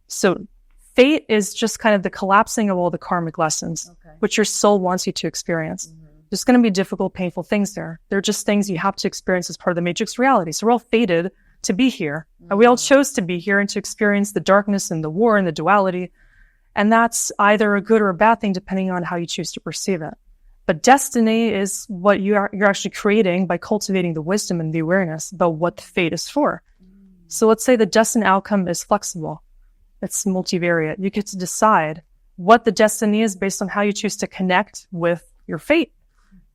[SPEAKER 1] So fate is just kind of the collapsing of all the karmic lessons, which your soul wants you to experience. There's going to be difficult, painful things there. They're just things you have to experience as part of the matrix reality. So we're all fated to be here. And we all chose to be here and to experience the darkness and the war and the duality. And that's either a good or a bad thing, depending on how you choose to perceive it. But destiny is what you're actually creating by cultivating the wisdom and the awareness about what the fate is for. So let's say the destined outcome is flexible. It's multivariate. You get to decide what the destiny is based on how you choose to connect with your fate.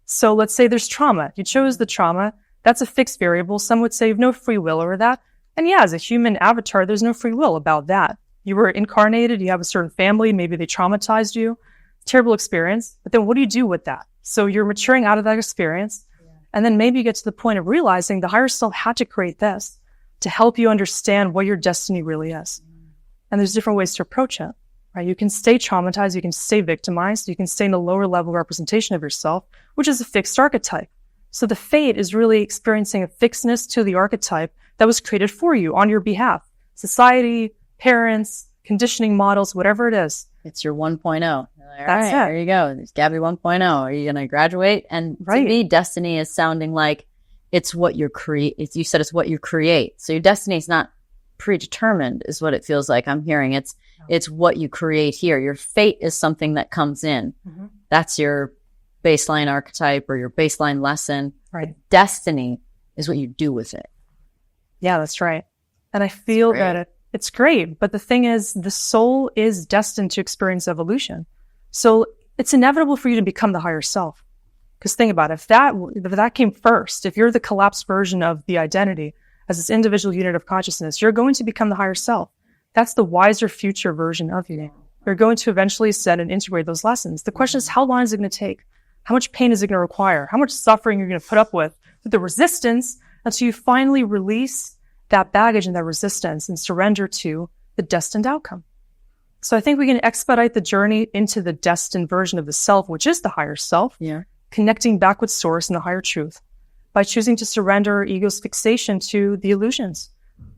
[SPEAKER 1] So let's say there's trauma. You chose the trauma. That's a fixed variable. Some would say you have no free will over that. And yeah, as a human avatar, there's no free will about that. You were incarnated, you have a certain family, maybe they traumatized you. Terrible experience. But then what do you do with that? So you're maturing out of that experience. And then maybe you get to the point of realizing the higher self had to create this to help you understand what your destiny really is. And there's different ways to approach it, right? You can stay traumatized, you can stay victimized, you can stay in a lower level representation of yourself, which is a fixed archetype. So the fate is really experiencing a fixedness to the archetype that was created for you on your behalf. Society, parents, conditioning models, whatever it is.
[SPEAKER 2] It's your 1.0.
[SPEAKER 1] That's it.
[SPEAKER 2] There you go. There's Gabi 1.0. Are you going to graduate? And to me, destiny is sounding like it's what you create. You said it's what you create. So your destiny is not predetermined, is what it feels like. I'm hearing it's what you create here. Your fate is something that comes in. That's your baseline archetype or your baseline lesson.
[SPEAKER 1] Right.
[SPEAKER 2] Destiny is what you do with it.
[SPEAKER 1] Yeah, that's right. And I feel that it's great. But the thing is, the soul is destined to experience evolution. So it's inevitable for you to become the higher self. Because think about it, if that came first, if you're the collapsed version of the identity as this individual unit of consciousness, you're going to become the higher self. That's the wiser future version of you. You're going to eventually set and integrate those lessons. The question is, how long is it going to take? How much pain is it going to require? How much suffering you're going to put up with the resistance until you finally release that baggage and that resistance and surrender to the destined outcome. So I think we can expedite the journey into the destined version of the self, which is the higher self, connecting back with source and the higher truth by choosing to surrender ego's fixation to the illusions,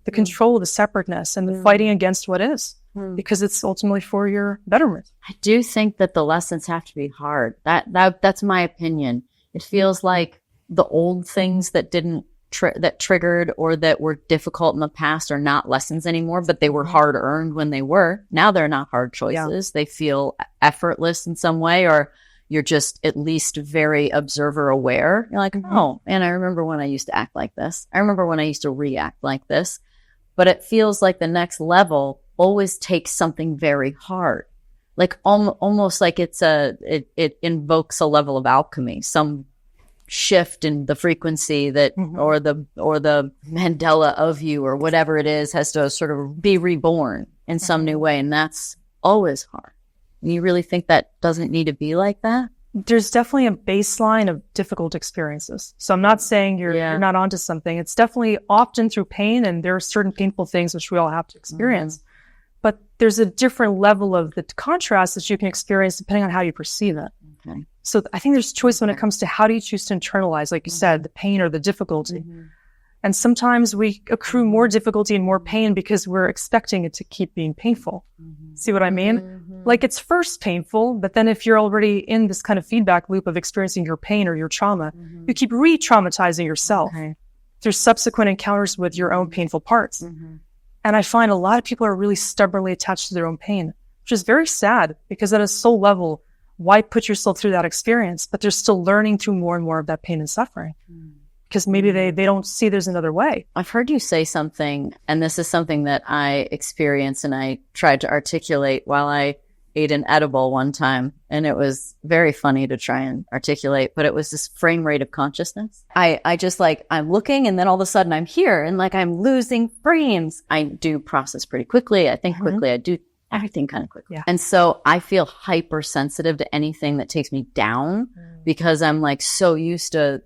[SPEAKER 1] the control, the separateness, and the fighting against what is, because it's ultimately for your betterment.
[SPEAKER 2] I do think that the lessons have to be hard. That's my opinion. It feels like the old things that didn't that triggered or that were difficult in the past are not lessons anymore, but they were hard earned when they were. Now they're not hard choices. They feel effortless in some way, or you're just at least very observer aware. You're like, oh, and I remember when I used to act like this. I remember when I used to react like this. but it feels like the next level always takes something very hard. Like almost like it invokes a level of alchemy, some shift in the frequency that, or the Mandela of you, or whatever it is, has to sort of be reborn in some new way. And that's always hard. And you really think that doesn't need to be like that?
[SPEAKER 1] There's definitely a baseline of difficult experiences. So I'm not saying you're not onto something. It's definitely often through pain, and there are certain painful things which we all have to experience. But there's a different level of the contrast that you can experience depending on how you perceive it.
[SPEAKER 2] Okay.
[SPEAKER 1] So I think there's choice when it comes to how do you choose to internalize, like you said, the pain or the difficulty. And sometimes we accrue more difficulty and more pain because we're expecting it to keep being painful. See what I mean? Like it's first painful, but then if you're already in this kind of feedback loop of experiencing your pain or your trauma, you keep re-traumatizing yourself through subsequent encounters with your own painful parts. And I find a lot of people are really stubbornly attached to their own pain, which is very sad, because at a soul level, why put yourself through that experience? But they're still learning through more and more of that pain and suffering. Because maybe they don't see there's another way.
[SPEAKER 2] I've heard you say something, and this is something that I experienced and I tried to articulate while I ate an edible one time. And it was very funny to try and articulate, but it was this frame rate of consciousness. I just like, I'm looking, and then all of a sudden I'm here, and like I'm losing frames. I do process pretty quickly. I think quickly. I do everything kind of quickly. And so I feel hypersensitive to anything that takes me down because I'm like so used to,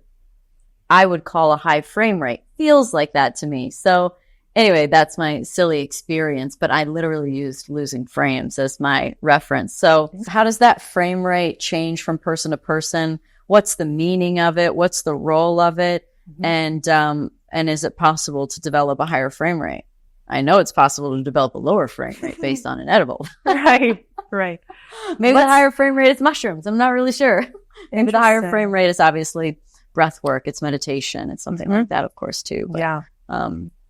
[SPEAKER 2] I would call a high frame rate. Feels like that to me. So anyway, that's my silly experience, but I literally used losing frames as my reference. So how does that frame rate change from person to person? What's the meaning of it? What's the role of it? And is it possible to develop a higher frame rate? I know it's possible to develop a lower frame rate based on an edible.
[SPEAKER 1] Right.
[SPEAKER 2] Maybe the higher frame rate is mushrooms. I'm not really sure. Maybe the higher frame rate is obviously breath work, it's meditation, it's something like that, of course, too. But,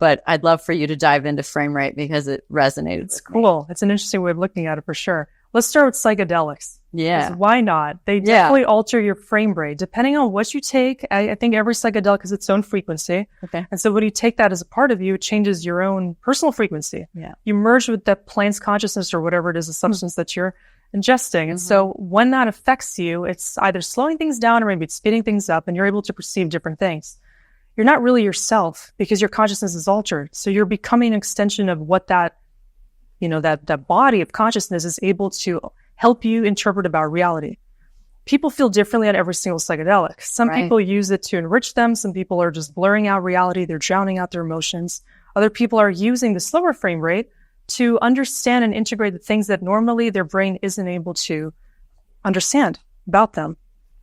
[SPEAKER 2] but I'd love for you to dive into frame rate because it resonated.
[SPEAKER 1] It's cool. It's an interesting way of looking at it for sure. Let's start with psychedelics. Why not? They definitely alter your frame rate. Depending on what you take, I think every psychedelic has its own frequency. And so when you take that as a part of you, it changes your own personal frequency. You merge with the plant's consciousness or whatever it is, the substance that you're ingesting. And so when that affects you, it's either slowing things down or maybe it's speeding things up, and you're able to perceive different things. You're not really yourself because your consciousness is altered. So you're becoming an extension of what that, that body of consciousness is able to help you interpret about reality. People feel differently on every single psychedelic. Some people use it to enrich them. Some people are just blurring out reality. They're drowning out their emotions. Other people are using the slower frame rate to understand and integrate the things that normally their brain isn't able to understand about them.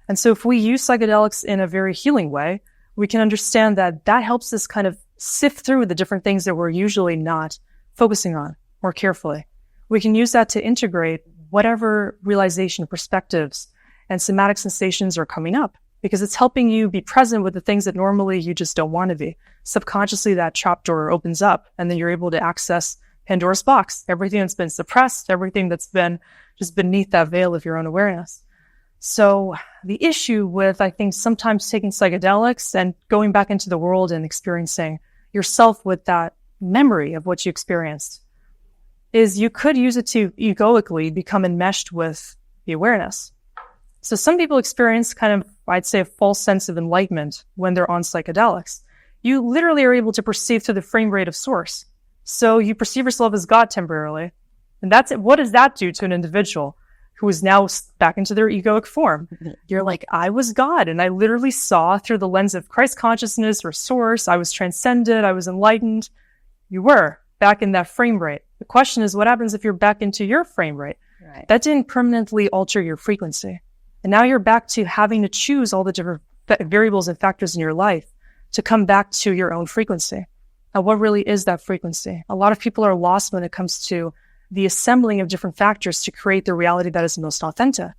[SPEAKER 1] And so if we use psychedelics in a very healing way, we can understand that that helps us kind of sift through the different things that we're usually not focusing on more carefully. We can use that to integrate whatever realization, perspectives, and somatic sensations are coming up, because it's helping you be present with the things that normally you just don't want to be. Subconsciously, that trap door opens up, and then you're able to access Pandora's box, everything that's been suppressed, everything that's been just beneath that veil of your own awareness. So the issue with, I think, sometimes taking psychedelics and going back into the world and experiencing yourself with that memory of what you experienced is you could use it to egoically become enmeshed with the awareness. So some people experience kind of, I'd say, a false sense of enlightenment when they're on psychedelics. You literally are able to perceive through the frame rate of source. So you perceive yourself as God temporarily. And that's it. What does that do to an individual who is now back into their egoic form? You're like, I was God, and I literally saw through the lens of Christ consciousness or source. I was transcended. I was enlightened. You were back in that frame rate. The question is, what happens if you're back into your frame rate? That didn't permanently alter your frequency. And now you're back to having to choose all the different variables and factors in your life to come back to your own frequency. Now, what really is that frequency? A lot of people are lost when it comes to the assembling of different factors to create the reality that is most authentic.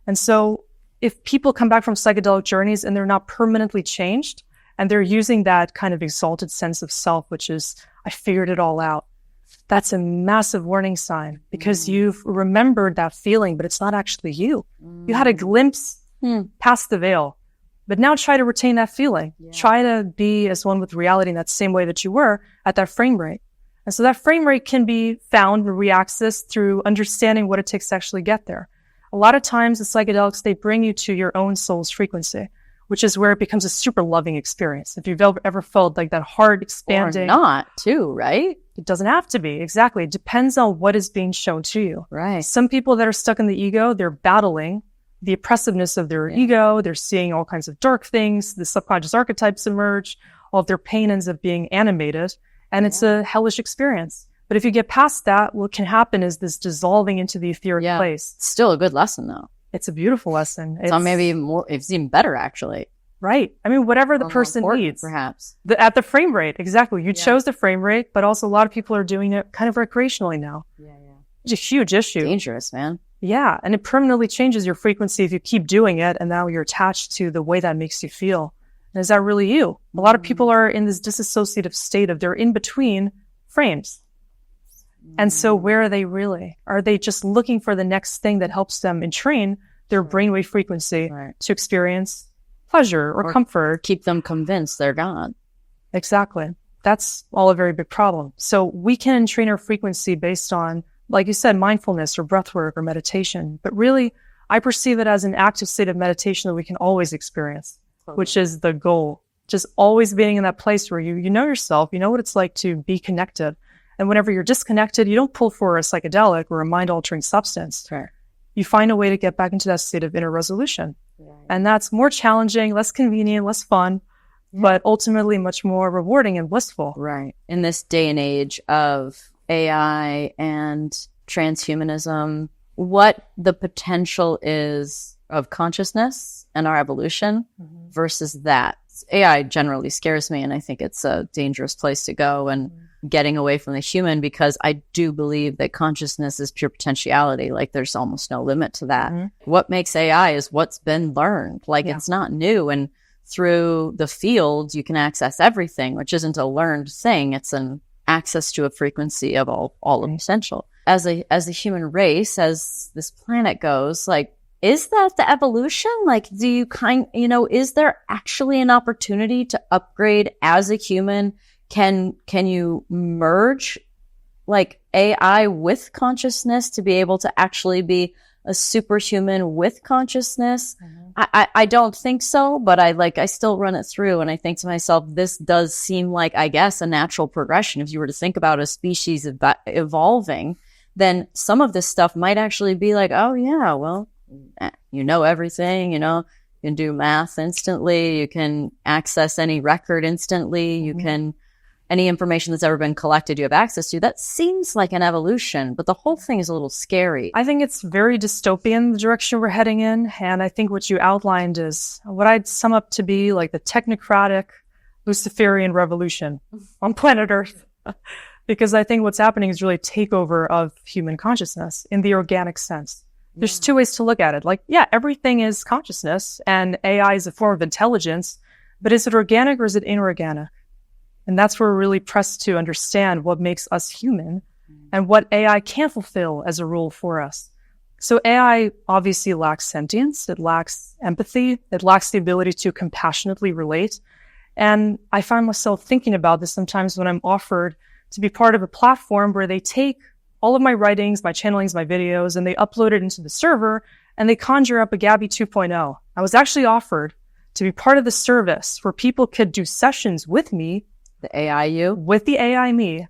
[SPEAKER 1] And so if people come back from psychedelic journeys and they're not permanently changed, and they're using that kind of exalted sense of self, which is, I figured it all out, that's a massive warning sign, because you've remembered that feeling, but it's not actually you. You had a glimpse past the veil. But now try to retain that feeling. Try to be as one with reality in that same way that you were at that frame rate. And so that frame rate can be found and reaccessed through understanding what it takes to actually get there. A lot of times the psychedelics, they bring you to your own soul's frequency, which is where it becomes a super loving experience. If you've ever felt like that heart expanding.
[SPEAKER 2] Or not too, right?
[SPEAKER 1] It doesn't have to be. Exactly. It depends on what is being shown to you.
[SPEAKER 2] Right.
[SPEAKER 1] Some people that are stuck in the ego, they're battling the oppressiveness of their ego. They're seeing all kinds of dark things. The subconscious archetypes emerge. All of their pain ends up being animated. And it's a hellish experience. But if you get past that, what can happen is this dissolving into the etheric place.
[SPEAKER 2] It's still a good lesson, though.
[SPEAKER 1] It's a beautiful lesson.
[SPEAKER 2] So maybe more, it's even better, actually.
[SPEAKER 1] Right. I mean, whatever the person needs.
[SPEAKER 2] Perhaps.
[SPEAKER 1] At the frame rate. Exactly. You chose the frame rate, but also a lot of people are doing it kind of recreationally now. Yeah. It's a huge issue.
[SPEAKER 2] Dangerous, man.
[SPEAKER 1] Yeah. And it permanently changes your frequency if you keep doing it. And now you're attached to the way that makes you feel. And is that really you? A lot of people are in this disassociative state of they're in between frames. And so where are they really? Are they just looking for the next thing that helps them entrain their brainwave frequency to experience pleasure or comfort?
[SPEAKER 2] Keep them convinced they're God.
[SPEAKER 1] Exactly. That's all a very big problem. So we can train our frequency based on, like you said, mindfulness or breath work or meditation. But really, I perceive it as an active state of meditation that we can always experience, which is the goal. Just always being in that place where you know yourself, you know what it's like to be connected. And whenever you're disconnected, you don't pull for a psychedelic or a mind-altering substance.
[SPEAKER 2] Sure.
[SPEAKER 1] You find a way to get back into that state of inner resolution. And that's more challenging, less convenient, less fun, but ultimately much more rewarding and blissful.
[SPEAKER 2] Right. In this day and age of AI and transhumanism, what the potential is of consciousness and our evolution versus that. AI generally scares me, and I think it's a dangerous place to go and getting away from the human, because I do believe that consciousness is pure potentiality. Like there's almost no limit to that. What makes AI is what's been learned. Like it's not new. And through the field, you can access everything, which isn't a learned thing. It's an access to a frequency of all of essential. As a human race, as this planet goes, like, is that the evolution? Like, do you is there actually an opportunity to upgrade as a human? Can you merge like AI with consciousness to be able to actually be a superhuman with consciousness? I don't think so, but I still run it through, and I think to myself, this does seem like, I guess, a natural progression. If you were to think about a species evolving, then some of this stuff might actually be like, oh yeah, well, you know everything, you can do math instantly, you can access any record instantly, you can, any information that's ever been collected, you have access to. That seems like an evolution, but the whole thing is a little scary.
[SPEAKER 1] I think it's very dystopian, the direction we're heading in. And I think what you outlined is what I'd sum up to be like the technocratic Luciferian revolution on planet Earth. Because I think what's happening is really a takeover of human consciousness in the organic sense. There's two ways to look at it. Like, yeah, everything is consciousness and AI is a form of intelligence, but is it organic or is it inorganic? And that's where we're really pressed to understand what makes us human and what AI can't fulfill as a role for us. So AI obviously lacks sentience. It lacks empathy. It lacks the ability to compassionately relate. And I find myself thinking about this sometimes when I'm offered to be part of a platform where they take all of my writings, my channelings, my videos, and they upload it into the server and they conjure up a Gabi 2.0. I was actually offered to be part of the service where people could do sessions with me,
[SPEAKER 2] the AI you?
[SPEAKER 1] With the AI me,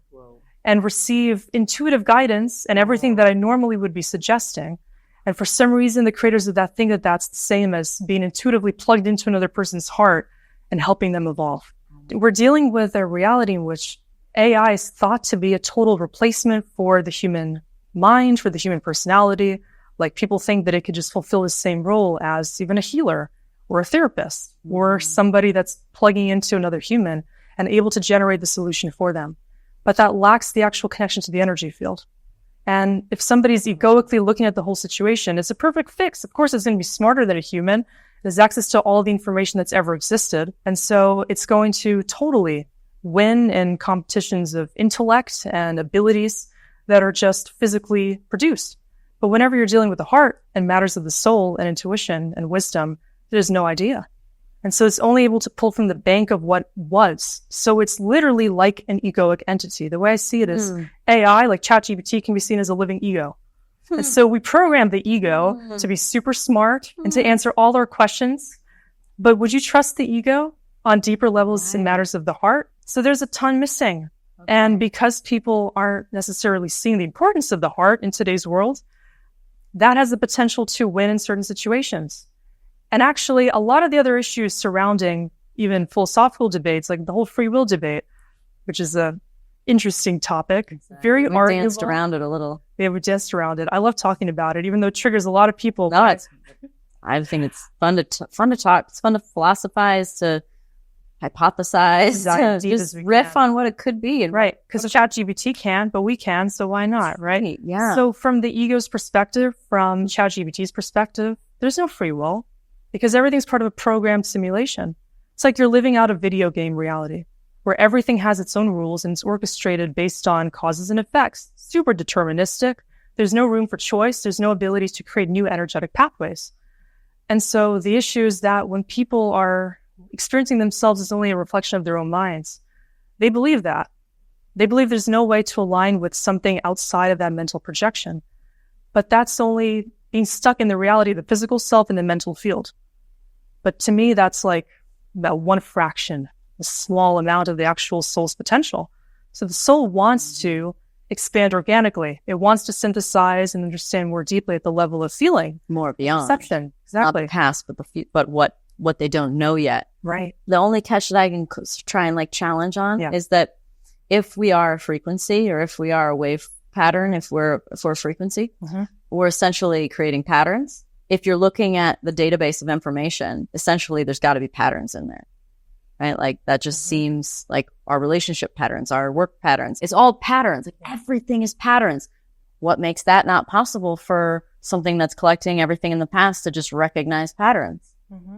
[SPEAKER 1] and receive intuitive guidance and everything that I normally would be suggesting. And for some reason, the creators of that think that that's the same as being intuitively plugged into another person's heart and helping them evolve. We're dealing with a reality in which AI is thought to be a total replacement for the human mind, for the human personality. Like people think that it could just fulfill the same role as even a healer or a therapist or somebody that's plugging into another human and able to generate the solution for them. But that lacks the actual connection to the energy field. And if somebody's egoically looking at the whole situation, it's a perfect fix. Of course, it's going to be smarter than a human. It has access to all the information that's ever existed. And so it's going to totally win in competitions of intellect and abilities that are just physically produced. But whenever you're dealing with the heart and matters of the soul and intuition and wisdom, there's no idea. And so it's only able to pull from the bank of what was. So it's literally like an egoic entity. The way I see it is AI, like ChatGPT, can be seen as a living ego. And so we program the ego to be super smart and to answer all our questions. But would you trust the ego on deeper levels in matters of the heart? So there's a ton missing. Okay. And because people aren't necessarily seeing the importance of the heart in today's world, that has the potential to win in certain situations. And actually, a lot of the other issues surrounding even philosophical debates, like the whole free will debate, which is a interesting topic, very arguable.
[SPEAKER 2] We danced around it a little.
[SPEAKER 1] Yeah, we danced around it. I love talking about it, even though it triggers a lot of people.
[SPEAKER 2] No, I think it's fun to talk. It's fun to philosophize, to hypothesize, to just riff on what it could be. And
[SPEAKER 1] right, because ChatGPT can, but we can, so why not, right?
[SPEAKER 2] Yeah.
[SPEAKER 1] So from the ego's perspective, from ChatGPT's perspective, there's no free will because everything's part of a programmed simulation. It's like you're living out a video game reality where everything has its own rules and it's orchestrated based on causes and effects, super deterministic. There's no room for choice. There's no ability to create new energetic pathways. And so the issue is that when people are experiencing themselves as only a reflection of their own minds, they believe that. They believe there's no way to align with something outside of that mental projection. But that's only being stuck in the reality of the physical self in the mental field. But to me, that's like about one fraction, a small amount of the actual soul's potential. So the soul wants to expand organically. It wants to synthesize and understand more deeply at the level of feeling.
[SPEAKER 2] More beyond.
[SPEAKER 1] Perception. Exactly.
[SPEAKER 2] Not the past, but what they don't know yet.
[SPEAKER 1] Right.
[SPEAKER 2] The only catch that I can try and like challenge on is that if we are a frequency or if we are a wave pattern, if we're a frequency, we're essentially creating patterns. If you're looking at the database of information, essentially there's got to be patterns in there, right? Like that just seems like our relationship patterns, our work patterns. It's all patterns. Like everything is patterns. What makes that not possible for something that's collecting everything in the past to just recognize patterns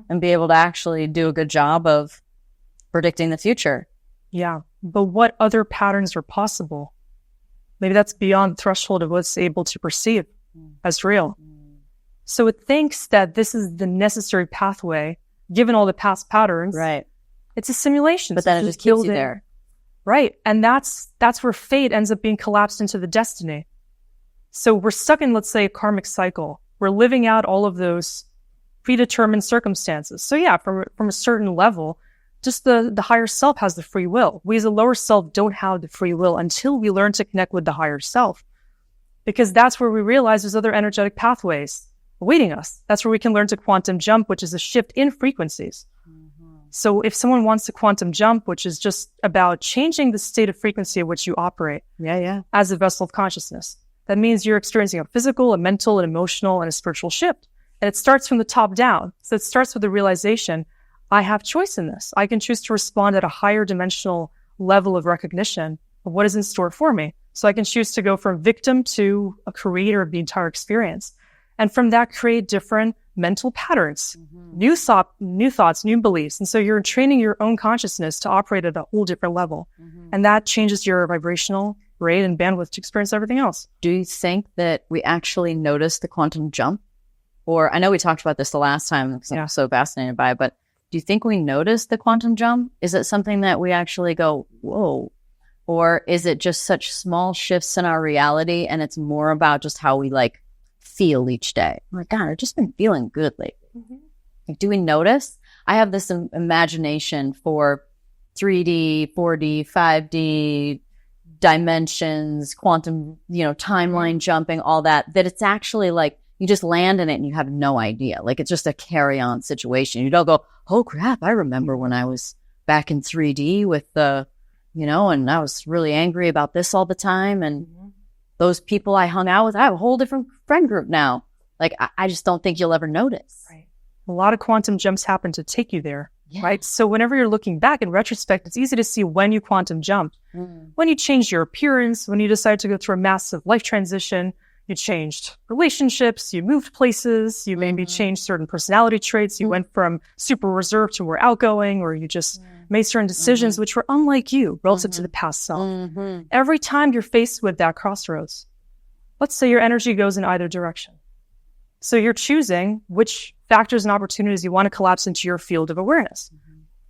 [SPEAKER 2] and be able to actually do a good job of predicting the future?
[SPEAKER 1] Yeah. But what other patterns are possible? Maybe that's beyond the threshold of what's able to perceive as real. So it thinks that this is the necessary pathway, given all the past patterns.
[SPEAKER 2] Right.
[SPEAKER 1] It's a simulation.
[SPEAKER 2] But then it just keeps you there.
[SPEAKER 1] Right. And that's where fate ends up being collapsed into the destiny. So we're stuck in, let's say, a karmic cycle. We're living out all of those predetermined circumstances. So yeah, from a certain level, just the higher self has the free will. We as a lower self don't have the free will until we learn to connect with the higher self. Because that's where we realize there's other energetic pathways awaiting us. That's where we can learn to quantum jump, which is a shift in frequencies. So if someone wants to quantum jump, which is just about changing the state of frequency at which you operate as a vessel of consciousness, that means you're experiencing a physical, a mental, an emotional, and a spiritual shift. And it starts from the top down. So it starts with the realization, I have choice in this. I can choose to respond at a higher dimensional level of recognition of what is in store for me. So I can choose to go from victim to a creator of the entire experience. And from that, create different mental patterns, new thoughts, new beliefs. And so you're training your own consciousness to operate at a whole different level. And that changes your vibrational rate and bandwidth to experience everything else.
[SPEAKER 2] Do you think that we actually notice the quantum jump? Or I know we talked about this the last time because I'm so fascinated by it, but do you think we notice the quantum jump? Is it something that we actually go, whoa? Or is it just such small shifts in our reality and it's more about just how we like feel each day? Oh my God, I've just been feeling good lately. Like, do we notice? I have this imagination for 3D, 4D, 5D dimensions, quantum, timeline jumping, all that it's actually like you just land in it and you have no idea. Like it's just a carry-on situation. You don't go, oh crap, I remember when I was back in 3D with the, and I was really angry about this all the time. And those people I hung out with, I have a whole different friend group now. Like, I just don't think you'll ever notice.
[SPEAKER 1] Right. A lot of quantum jumps happen to take you there, right? So whenever you're looking back in retrospect, it's easy to see when you quantum jumped. When you changed your appearance, when you decided to go through a massive life transition, you changed relationships, you moved places, you maybe changed certain personality traits, you went from super reserved to more outgoing, or you just made certain decisions which were unlike you relative to the past self. Every time you're faced with that crossroads, let's say your energy goes in either direction. So you're choosing which factors and opportunities you want to collapse into your field of awareness.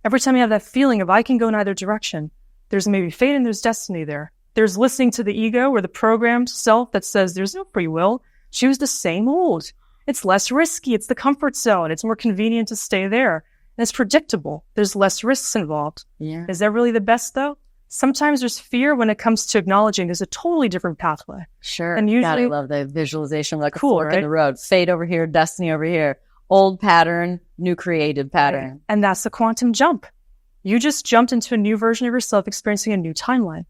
[SPEAKER 1] Every time you have that feeling of I can go in either direction, there's maybe fate and there's destiny there. There's listening to the ego or the programmed self that says there's no free will. Choose the same old. It's less risky. It's the comfort zone. It's more convenient to stay there. And it's predictable. There's less risks involved.
[SPEAKER 2] Yeah.
[SPEAKER 1] Is that really the best though? Sometimes there's fear when it comes to acknowledging there's a totally different pathway.
[SPEAKER 2] Sure.
[SPEAKER 1] And usually,
[SPEAKER 2] God, I love the visualization, like
[SPEAKER 1] cool,
[SPEAKER 2] a fork
[SPEAKER 1] right?
[SPEAKER 2] in the road. Fate over here, destiny over here. Old pattern, new created pattern.
[SPEAKER 1] And that's the quantum jump. You just jumped into a new version of yourself, experiencing a new timeline.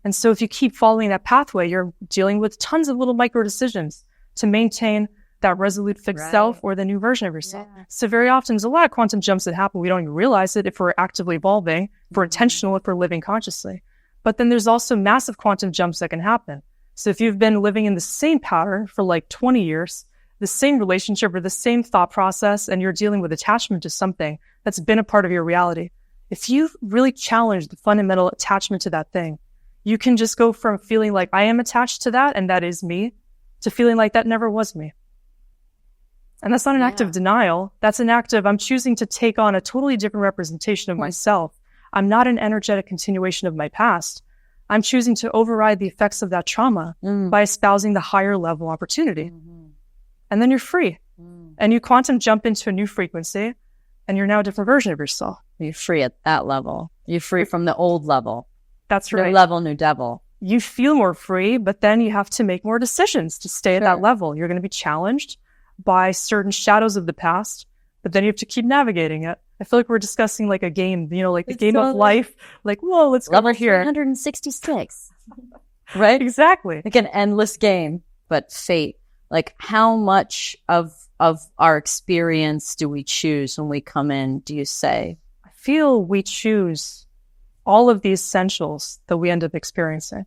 [SPEAKER 1] And so if you keep following that pathway, you're dealing with tons of little micro decisions to maintain that resolute fixed self or the new version of yourself. Yeah. So very often there's a lot of quantum jumps that happen. We don't even realize it if we're actively evolving, if we're intentional, if we're living consciously. But then there's also massive quantum jumps that can happen. So if you've been living in the same pattern for like 20 years, the same relationship or the same thought process, and you're dealing with attachment to something that's been a part of your reality, if you really challenge the fundamental attachment to that thing, you can just go from feeling like I am attached to that and that is me to feeling like that never was me. And that's not an act of denial. That's an act of I'm choosing to take on a totally different representation of myself. I'm not an energetic continuation of my past. I'm choosing to override the effects of that trauma by espousing the higher level opportunity. And then you're free. And you quantum jump into a new frequency and you're now a different version of yourself.
[SPEAKER 2] You're free at that level. You're free from the old level.
[SPEAKER 1] That's right.
[SPEAKER 2] New level, new devil.
[SPEAKER 1] You feel more free, but then you have to make more decisions to stay at that level. You're going to be challenged by certain shadows of the past, but then you have to keep navigating it. I feel like we're discussing like a game, you know, like the game of life. Like, whoa, let's go over here.
[SPEAKER 2] 366. Right?
[SPEAKER 1] Exactly.
[SPEAKER 2] Like an endless game, but fate. Like how much of our experience do we choose when we come in, do you say?
[SPEAKER 1] I feel we choose all of the essentials that we end up experiencing.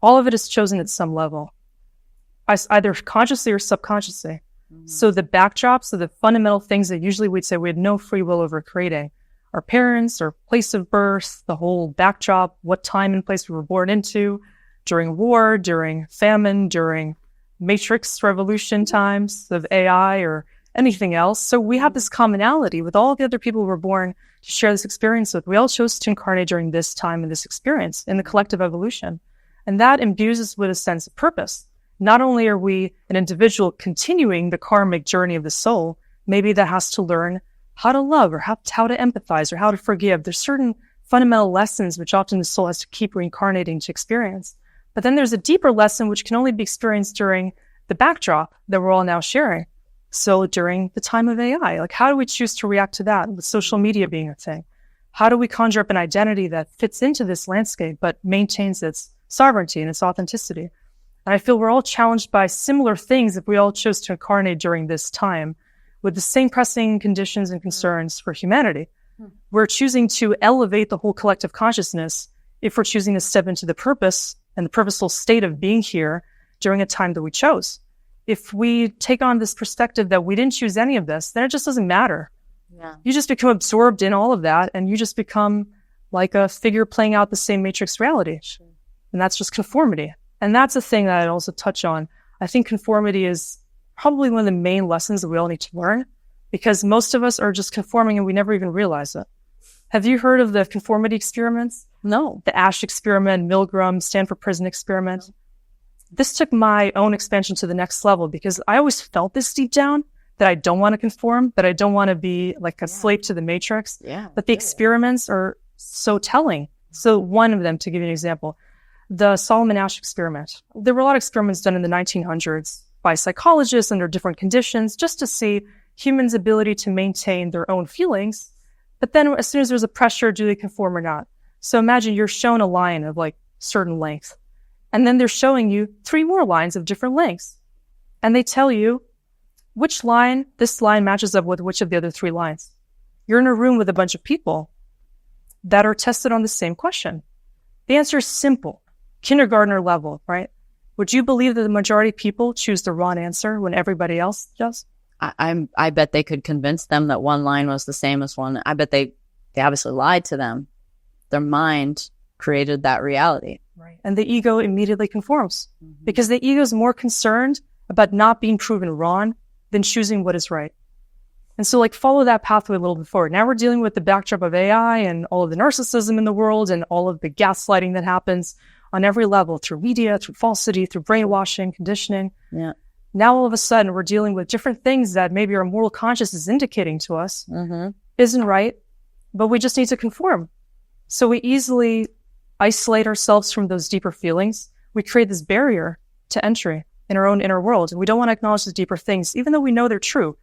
[SPEAKER 1] All of it is chosen at some level, either consciously or subconsciously. So the backdrops of the fundamental things that usually we'd say we had no free will over creating, our parents, our place of birth, the whole backdrop, what time and place we were born into, during war, during famine, during Matrix revolution times of AI or anything else. So we have this commonality with all the other people we were born to share this experience with. We all chose to incarnate during this time and this experience in the collective evolution. And that imbues us with a sense of purpose. Not only are we an individual continuing the karmic journey of the soul, maybe that has to learn how to love or how to empathize or how to forgive. There's certain fundamental lessons which often the soul has to keep reincarnating to experience. But then there's a deeper lesson which can only be experienced during the backdrop that we're all now sharing. So during the time of AI, like how do we choose to react to that with social media being a thing? How do we conjure up an identity that fits into this landscape but maintains its sovereignty and its authenticity? And I feel we're all challenged by similar things if we all chose to incarnate during this time with the same pressing conditions and concerns for humanity. We're choosing to elevate the whole collective consciousness if we're choosing to step into the purpose and the purposeful state of being here during a time that we chose. If we take on this perspective that we didn't choose any of this, then it just doesn't matter. Yeah. You just become absorbed in all of that and you just become like a figure playing out the same matrix reality. Sure. And that's just conformity. And that's a thing that I'd also touch on. I think conformity is probably one of the main lessons that we all need to learn because most of us are just conforming and we never even realize it. Have you heard of the conformity experiments?
[SPEAKER 2] No.
[SPEAKER 1] The Ash experiment, Milgram, Stanford Prison experiment. This took my own expansion to the next level because I always felt this deep down that I don't want to conform, that I don't want to be like a slave to the matrix.
[SPEAKER 2] Yeah.
[SPEAKER 1] But the experiments are so telling. So one of them, to give you an example, the Solomon Asch experiment. There were a lot of experiments done in the 1900s by psychologists under different conditions just to see humans' ability to maintain their own feelings. But then as soon as there's a pressure, do they conform or not? So imagine you're shown a line of like certain length. And then they're showing you 3 more lines of different lengths. And they tell you which line, this line matches up with which of the other 3 lines. You're in a room with a bunch of people that are tested on the same question. The answer is simple. Kindergartner level, right? Would you believe that the majority of people choose the wrong answer when everybody else does?
[SPEAKER 2] I bet they could convince them that one line was the same as one. I bet they obviously lied to them. Their mind created that reality.
[SPEAKER 1] Right. And the ego immediately conforms because the ego is more concerned about not being proven wrong than choosing what is right. And so like follow that pathway a little bit forward. Now we're dealing with the backdrop of AI and all of the narcissism in the world and all of the gaslighting that happens on every level through media, through falsity, through brainwashing, conditioning.
[SPEAKER 2] Yeah.
[SPEAKER 1] Now all of a sudden we're dealing with different things that maybe our moral conscience is indicating to us isn't right, but we just need to conform. So we easily isolate ourselves from those deeper feelings. We create this barrier to entry in our own inner world. And we don't want to acknowledge the deeper things, even though we know they're true.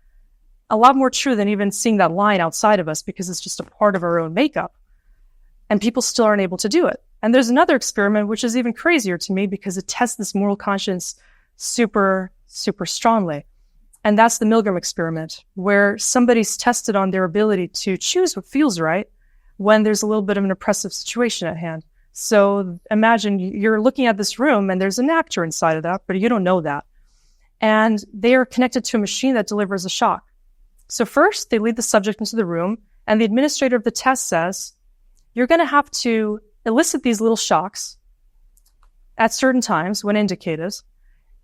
[SPEAKER 1] A lot more true than even seeing that line outside of us because it's just a part of our own makeup. And people still aren't able to do it. And there's another experiment, which is even crazier to me because it tests this moral conscience super, super strongly. And that's the Milgram experiment, where somebody's tested on their ability to choose what feels right when there's a little bit of an oppressive situation at hand. So imagine you're looking at this room and there's an actor inside of that, but you don't know that. And they are connected to a machine that delivers a shock. So first, they lead the subject into the room, and the administrator of the test says, you're going to have to elicit these little shocks at certain times when indicated.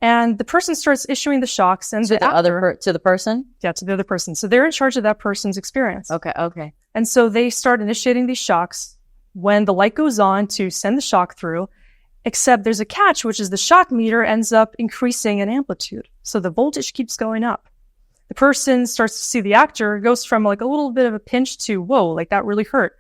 [SPEAKER 1] And the person starts issuing the shocks. And
[SPEAKER 2] to the person?
[SPEAKER 1] Yeah, to the other person. So they're in charge of that person's experience.
[SPEAKER 2] Okay.
[SPEAKER 1] And so they start initiating these shocks when the light goes on to send the shock through, except there's a catch, which is the shock meter ends up increasing in amplitude. So the voltage keeps going up. The person starts to see the actor, goes from like a little bit of a pinch to, whoa, like that really hurt.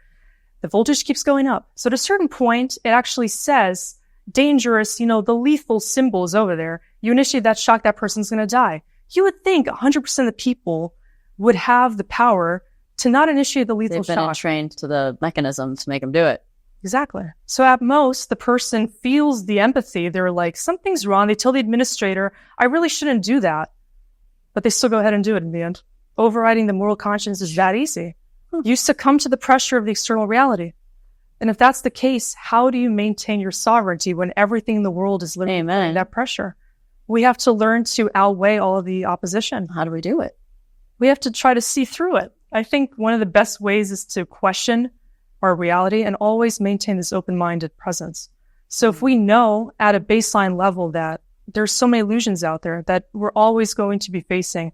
[SPEAKER 1] The voltage keeps going up. So at a certain point, it actually says, dangerous, the lethal symbol is over there. You initiate that shock, that person's going to die. You would think 100% of the people would have the power to not initiate the lethal shock.
[SPEAKER 2] They've been trained to the mechanism to make them do it.
[SPEAKER 1] Exactly. So at most, the person feels the empathy. They're like, something's wrong. They tell the administrator, I really shouldn't do that. But they still go ahead and do it in the end. Overriding the moral conscience is that easy. You succumb to the pressure of the external reality. And if that's the case, how do you maintain your sovereignty when everything in the world is literally putting that pressure? We have to learn to outweigh all of the opposition.
[SPEAKER 2] How do we do it?
[SPEAKER 1] We have to try to see through it. I think one of the best ways is to question our reality and always maintain this open-minded presence. So if we know at a baseline level that there's so many illusions out there that we're always going to be facing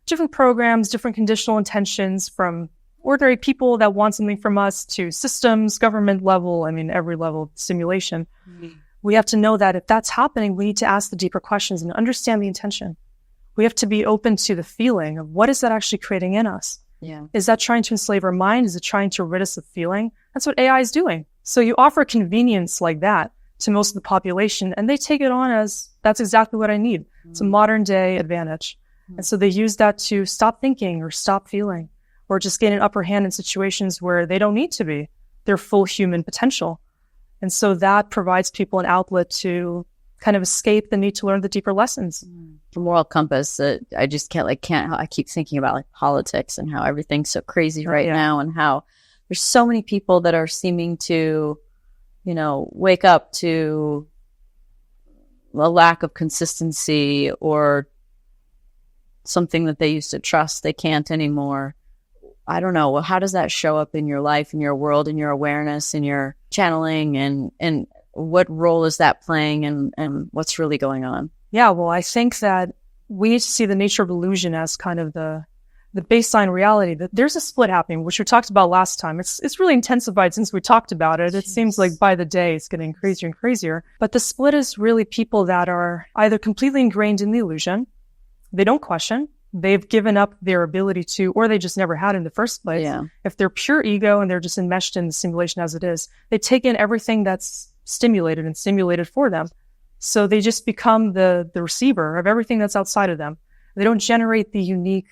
[SPEAKER 1] different programs, different conditional intentions from ordinary people that want something from us to systems, government level, every level of simulation. We have to know that if that's happening, we need to ask the deeper questions and understand the intention. We have to be open to the feeling of what is that actually creating in us?
[SPEAKER 2] Yeah.
[SPEAKER 1] Is that trying to enslave our mind? Is it trying to rid us of feeling? That's what AI is doing. So you offer convenience like that to most of the population, and they take it on as, that's exactly what I need. It's a modern day advantage. And so they use that to stop thinking or stop feeling, or just gain an upper hand in situations where they don't need to be their full human potential. And so that provides people an outlet to kind of escape the need to learn the deeper lessons.
[SPEAKER 2] The moral compass, I just can't, I keep thinking about politics and how everything's so crazy right now, and how there's so many people that are seeming to, wake up to a lack of consistency or something that they used to trust they can't anymore. I don't know. Well, how does that show up in your life, in your world, in your awareness, in your channeling, and what role is that playing, and what's really going on?
[SPEAKER 1] Yeah, well, I think that we need to see the nature of illusion as kind of the baseline reality. That there's a split happening, which we talked about last time. It's really intensified since we talked about it. It seems like by the day it's getting crazier and crazier. But the split is really people that are either completely ingrained in the illusion, they don't question, they've given up their ability to, or they just never had in the first place.
[SPEAKER 2] Yeah.
[SPEAKER 1] If they're pure ego and they're just enmeshed in the simulation as it is, they take in everything that's stimulated and simulated for them. So they just become the receiver of everything that's outside of them. They don't generate the unique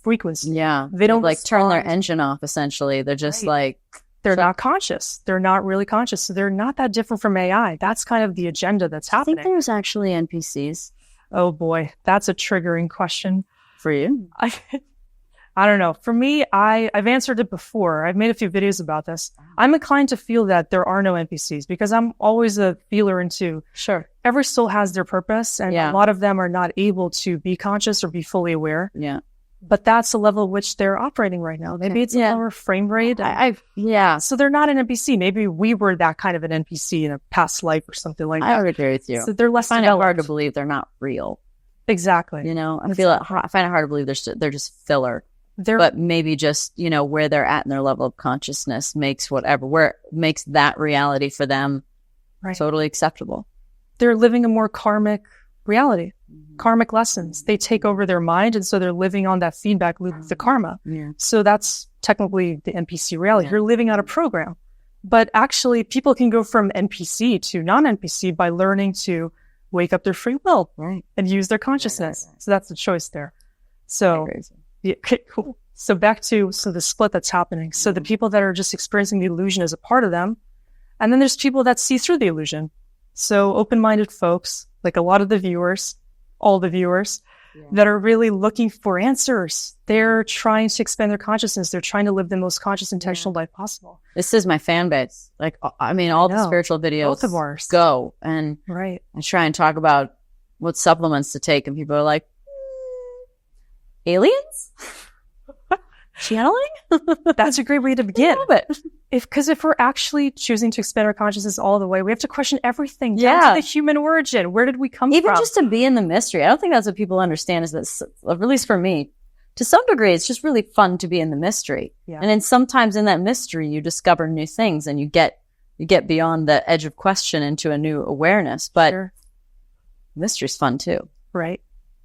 [SPEAKER 1] frequency.
[SPEAKER 2] Yeah.
[SPEAKER 1] They don't
[SPEAKER 2] turn their engine off, essentially. They're just
[SPEAKER 1] they're not conscious. They're not really conscious. So they're not that different from AI. That's kind of the agenda that's happening.
[SPEAKER 2] I think there's actually NPCs.
[SPEAKER 1] Oh boy, that's a triggering question.
[SPEAKER 2] For you?
[SPEAKER 1] I don't know. For me, I've answered it before. I've made a few videos about this. I'm inclined to feel that there are no NPCs because I'm always a feeler into,
[SPEAKER 2] sure,
[SPEAKER 1] every soul has their purpose, and a lot of them are not able to be conscious or be fully aware.
[SPEAKER 2] Yeah.
[SPEAKER 1] But that's the level at which they're operating right now. Maybe it's a lower frame rate. So they're not an NPC. Maybe we were that kind of an NPC in a past life or something like that.
[SPEAKER 2] I would agree with you.
[SPEAKER 1] So they're less
[SPEAKER 2] I find
[SPEAKER 1] developed.
[SPEAKER 2] it hard to believe they're not real.
[SPEAKER 1] Exactly.
[SPEAKER 2] You know, I find it hard to believe they're just filler. But maybe just, you know, where they're at in their level of consciousness makes that reality for them totally acceptable.
[SPEAKER 1] They're living a more karmic reality, karmic lessons. They take over their mind, and so they're living on that feedback loop of the karma.
[SPEAKER 2] Yeah.
[SPEAKER 1] So that's technically the NPC reality. Yeah. You're living out a program. But actually, people can go from NPC to non-NPC by learning to wake up their free will and use their consciousness. Right. So that's the choice there. So, yeah, okay, cool. So back to the split that's happening. So the people that are just experiencing the illusion as a part of them, and then there's people that see through the illusion. So open-minded folks, like a lot of the viewers, all the viewers, that are really looking for answers. They're trying to expand their consciousness. They're trying to live the most conscious, intentional life possible.
[SPEAKER 2] This is my fan base. Like, I mean, all the spiritual videos
[SPEAKER 1] both of ours
[SPEAKER 2] go, and I try and talk about what supplements to take, and people are like, aliens? Channeling?
[SPEAKER 1] That's a great way to begin. Because if we're actually choosing to expand our consciousness all the way, we have to question everything down to the human origin. Where did we come from?
[SPEAKER 2] Even just to be in the mystery. I don't think that's what people understand, is that, at least for me, to some degree, it's just really fun to be in the mystery. Yeah. And then sometimes in that mystery, you discover new things, and you get beyond the edge of question into a new awareness. But mystery's fun too.
[SPEAKER 1] Right.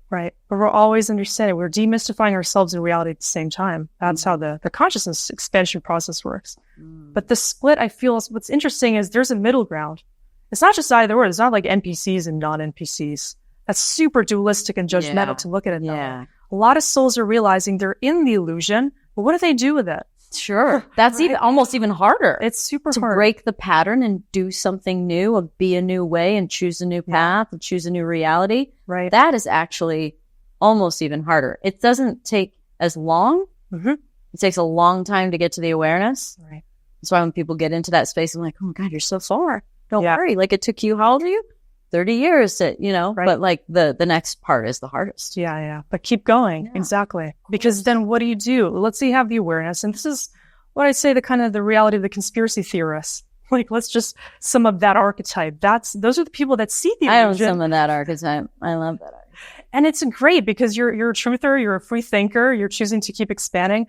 [SPEAKER 1] Right. But we're always understanding. We're demystifying ourselves in reality at the same time. That's how the consciousness expansion process works. But the split, I feel, what's interesting is there's a middle ground. It's not just either or. It's not like NPCs and non-NPCs. That's super dualistic and judgmental to look at it that way. A lot of souls are realizing they're in the illusion, but what do they do with it?
[SPEAKER 2] Sure. That's almost even harder.
[SPEAKER 1] It's super
[SPEAKER 2] hard.
[SPEAKER 1] To
[SPEAKER 2] break the pattern and do something new, or be a new way and choose a new path and choose a new reality.
[SPEAKER 1] Right.
[SPEAKER 2] That is actually almost even harder. It doesn't take as long.
[SPEAKER 1] Mm-hmm.
[SPEAKER 2] It takes a long time to get to the awareness.
[SPEAKER 1] Right.
[SPEAKER 2] That's why when people get into that space, I'm like, oh my God, you're so far. Don't worry. Like, it took you, how old are you? 30 years to, but like the next part is the hardest.
[SPEAKER 1] Yeah. But keep going. Yeah. Exactly. Because then what do? Let's say you have the awareness. And this is what I say, the reality of the conspiracy theorists. Like, let's just sum up that archetype. Those are the people that see the illusion.
[SPEAKER 2] I own some of that archetype. I love that archetype.
[SPEAKER 1] And it's great because you're a truther, you're a free thinker, you're choosing to keep expanding.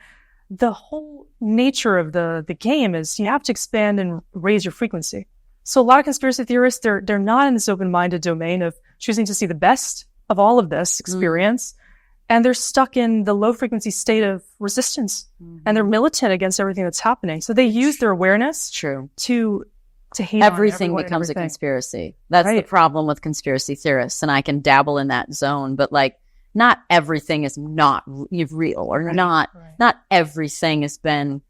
[SPEAKER 1] The whole nature of the game is you have to expand and raise your frequency. So a lot of conspiracy theorists, they're not in this open-minded domain of choosing to see the best of all of this experience. And they're stuck in the low frequency state of resistance. And they're militant against everything that's happening. So they use their awareness to hate
[SPEAKER 2] everything becomes a conspiracy. That's the problem with conspiracy theorists. And I can dabble in that zone, but like, not everything is not real, or not everything has been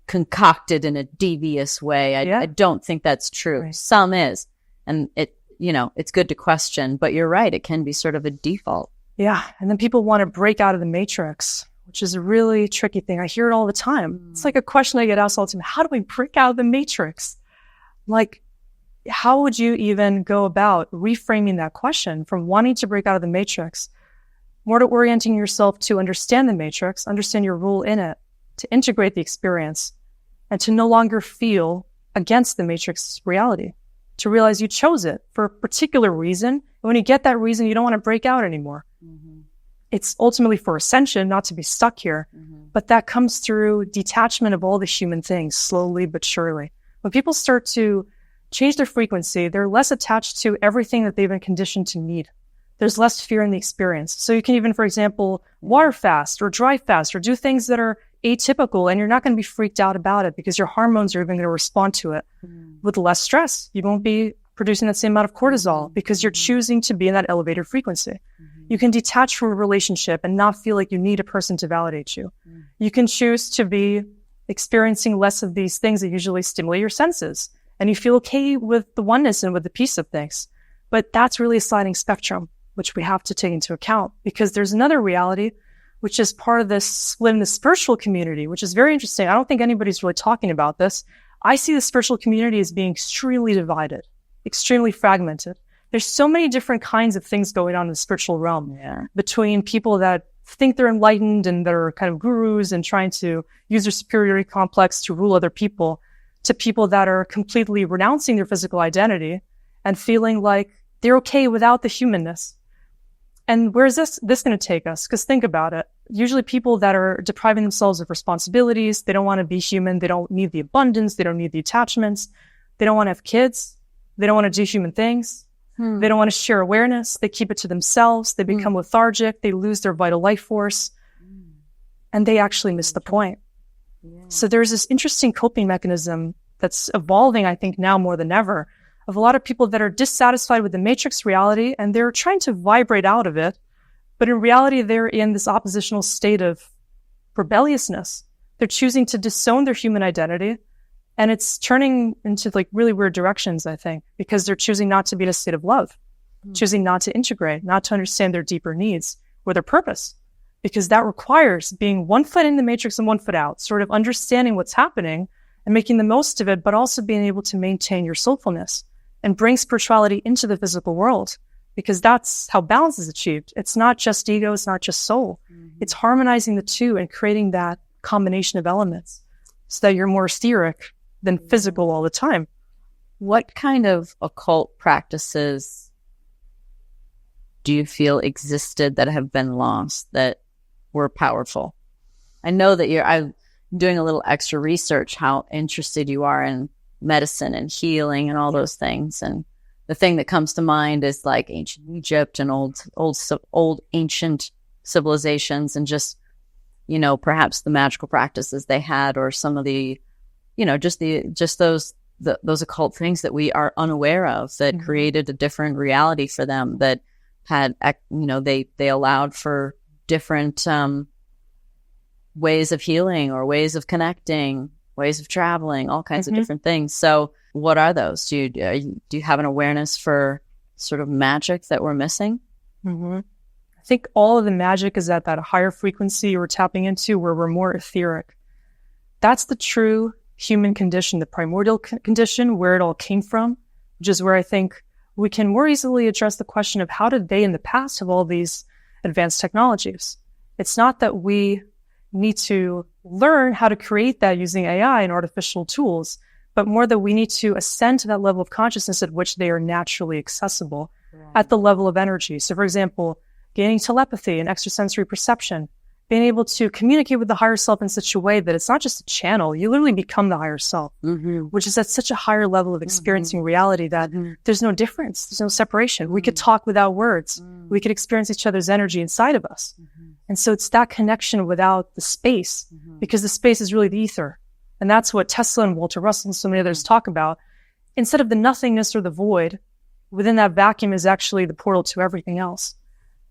[SPEAKER 2] concocted in a devious way. I don't think that's true. Right. Some is. And it's good to question, but you're right. It can be sort of a default.
[SPEAKER 1] Yeah. And then people want to break out of the matrix, which is a really tricky thing. I hear it all the time. It's like a question I get asked all the time. How do we break out of the matrix? Like, how would you even go about reframing that question from wanting to break out of the matrix, more to orienting yourself to understand the matrix, understand your role in it, to integrate the experience, and to no longer feel against the matrix reality, to realize you chose it for a particular reason. And when you get that reason, you don't want to break out anymore. It's ultimately for ascension, not to be stuck here. But that comes through detachment of all the human things, slowly but surely. When people start to change their frequency, they're less attached to everything that they've been conditioned to need. There's less fear in the experience. So you can even, for example, water fast or dry fast or do things that are atypical, and you're not going to be freaked out about it because your hormones are even going to respond to it with less stress. You won't be producing that same amount of cortisol because you're choosing to be in that elevated frequency. You can detach from a relationship and not feel like you need a person to validate you. You can choose to be experiencing less of these things that usually stimulate your senses, and you feel okay with the oneness and with the peace of things. But that's really a sliding spectrum, which we have to take into account, because there's another reality, which is part of this split in the spiritual community, which is very interesting. I don't think anybody's really talking about this. I see the spiritual community as being extremely divided, extremely fragmented. There's so many different kinds of things going on in the spiritual realm between people that think they're enlightened and they're kind of gurus and trying to use their superiority complex to rule other people, to people that are completely renouncing their physical identity and feeling like they're okay without the humanness. And where's this going to take us? Because think about it. Usually people that are depriving themselves of responsibilities, they don't want to be human. They don't need the abundance. They don't need the attachments. They don't want to have kids. They don't want to do human things. They don't want to share awareness. They keep it to themselves. They become lethargic. They lose their vital life force. And they actually miss the point. Yeah. So there's this interesting coping mechanism that's evolving, I think, now more than ever, of a lot of people that are dissatisfied with the matrix reality, and they're trying to vibrate out of it. But in reality, they're in this oppositional state of rebelliousness. They're choosing to disown their human identity. And it's turning into like really weird directions, I think, because they're choosing not to be in a state of love, choosing not to integrate, not to understand their deeper needs or their purpose, because that requires being one foot in the matrix and one foot out, sort of understanding what's happening and making the most of it, but also being able to maintain your soulfulness and bring spirituality into the physical world, because that's how balance is achieved. It's not just ego, it's not just soul. It's harmonizing the two and creating that combination of elements so that you're more etheric than physical all the time.
[SPEAKER 2] What kind of occult practices do you feel existed that have been lost that were powerful? I know that I'm doing a little extra research, how interested you are in medicine and healing and all those things. And the thing that comes to mind is like ancient Egypt and old ancient civilizations, and just, perhaps the magical practices they had, or some of the, just those occult things that we are unaware of that created a different reality for them, that had, they allowed for different ways of healing or ways of connecting, ways of traveling, all kinds of different things. So what are those? Do you have an awareness for sort of magic that we're missing?
[SPEAKER 1] I think all of the magic is at that higher frequency we're tapping into, where we're more etheric. That's the true human condition, the primordial condition, where it all came from, which is where I think we can more easily address the question of how did they in the past have all these advanced technologies. It's not that we need to learn how to create that using AI and artificial tools, but more that we need to ascend to that level of consciousness at which they are naturally accessible at the level of energy. So for example, gaining telepathy and extrasensory perception, being able to communicate with the higher self in such a way that it's not just a channel, you literally become the higher self, which is at such a higher level of experiencing reality that there's no difference, there's no separation. We could talk without words. We could experience each other's energy inside of us. And so it's that connection without the space, because the space is really the ether. And that's what Tesla and Walter Russell and so many others talk about. Instead of the nothingness or the void, within that vacuum is actually the portal to everything else.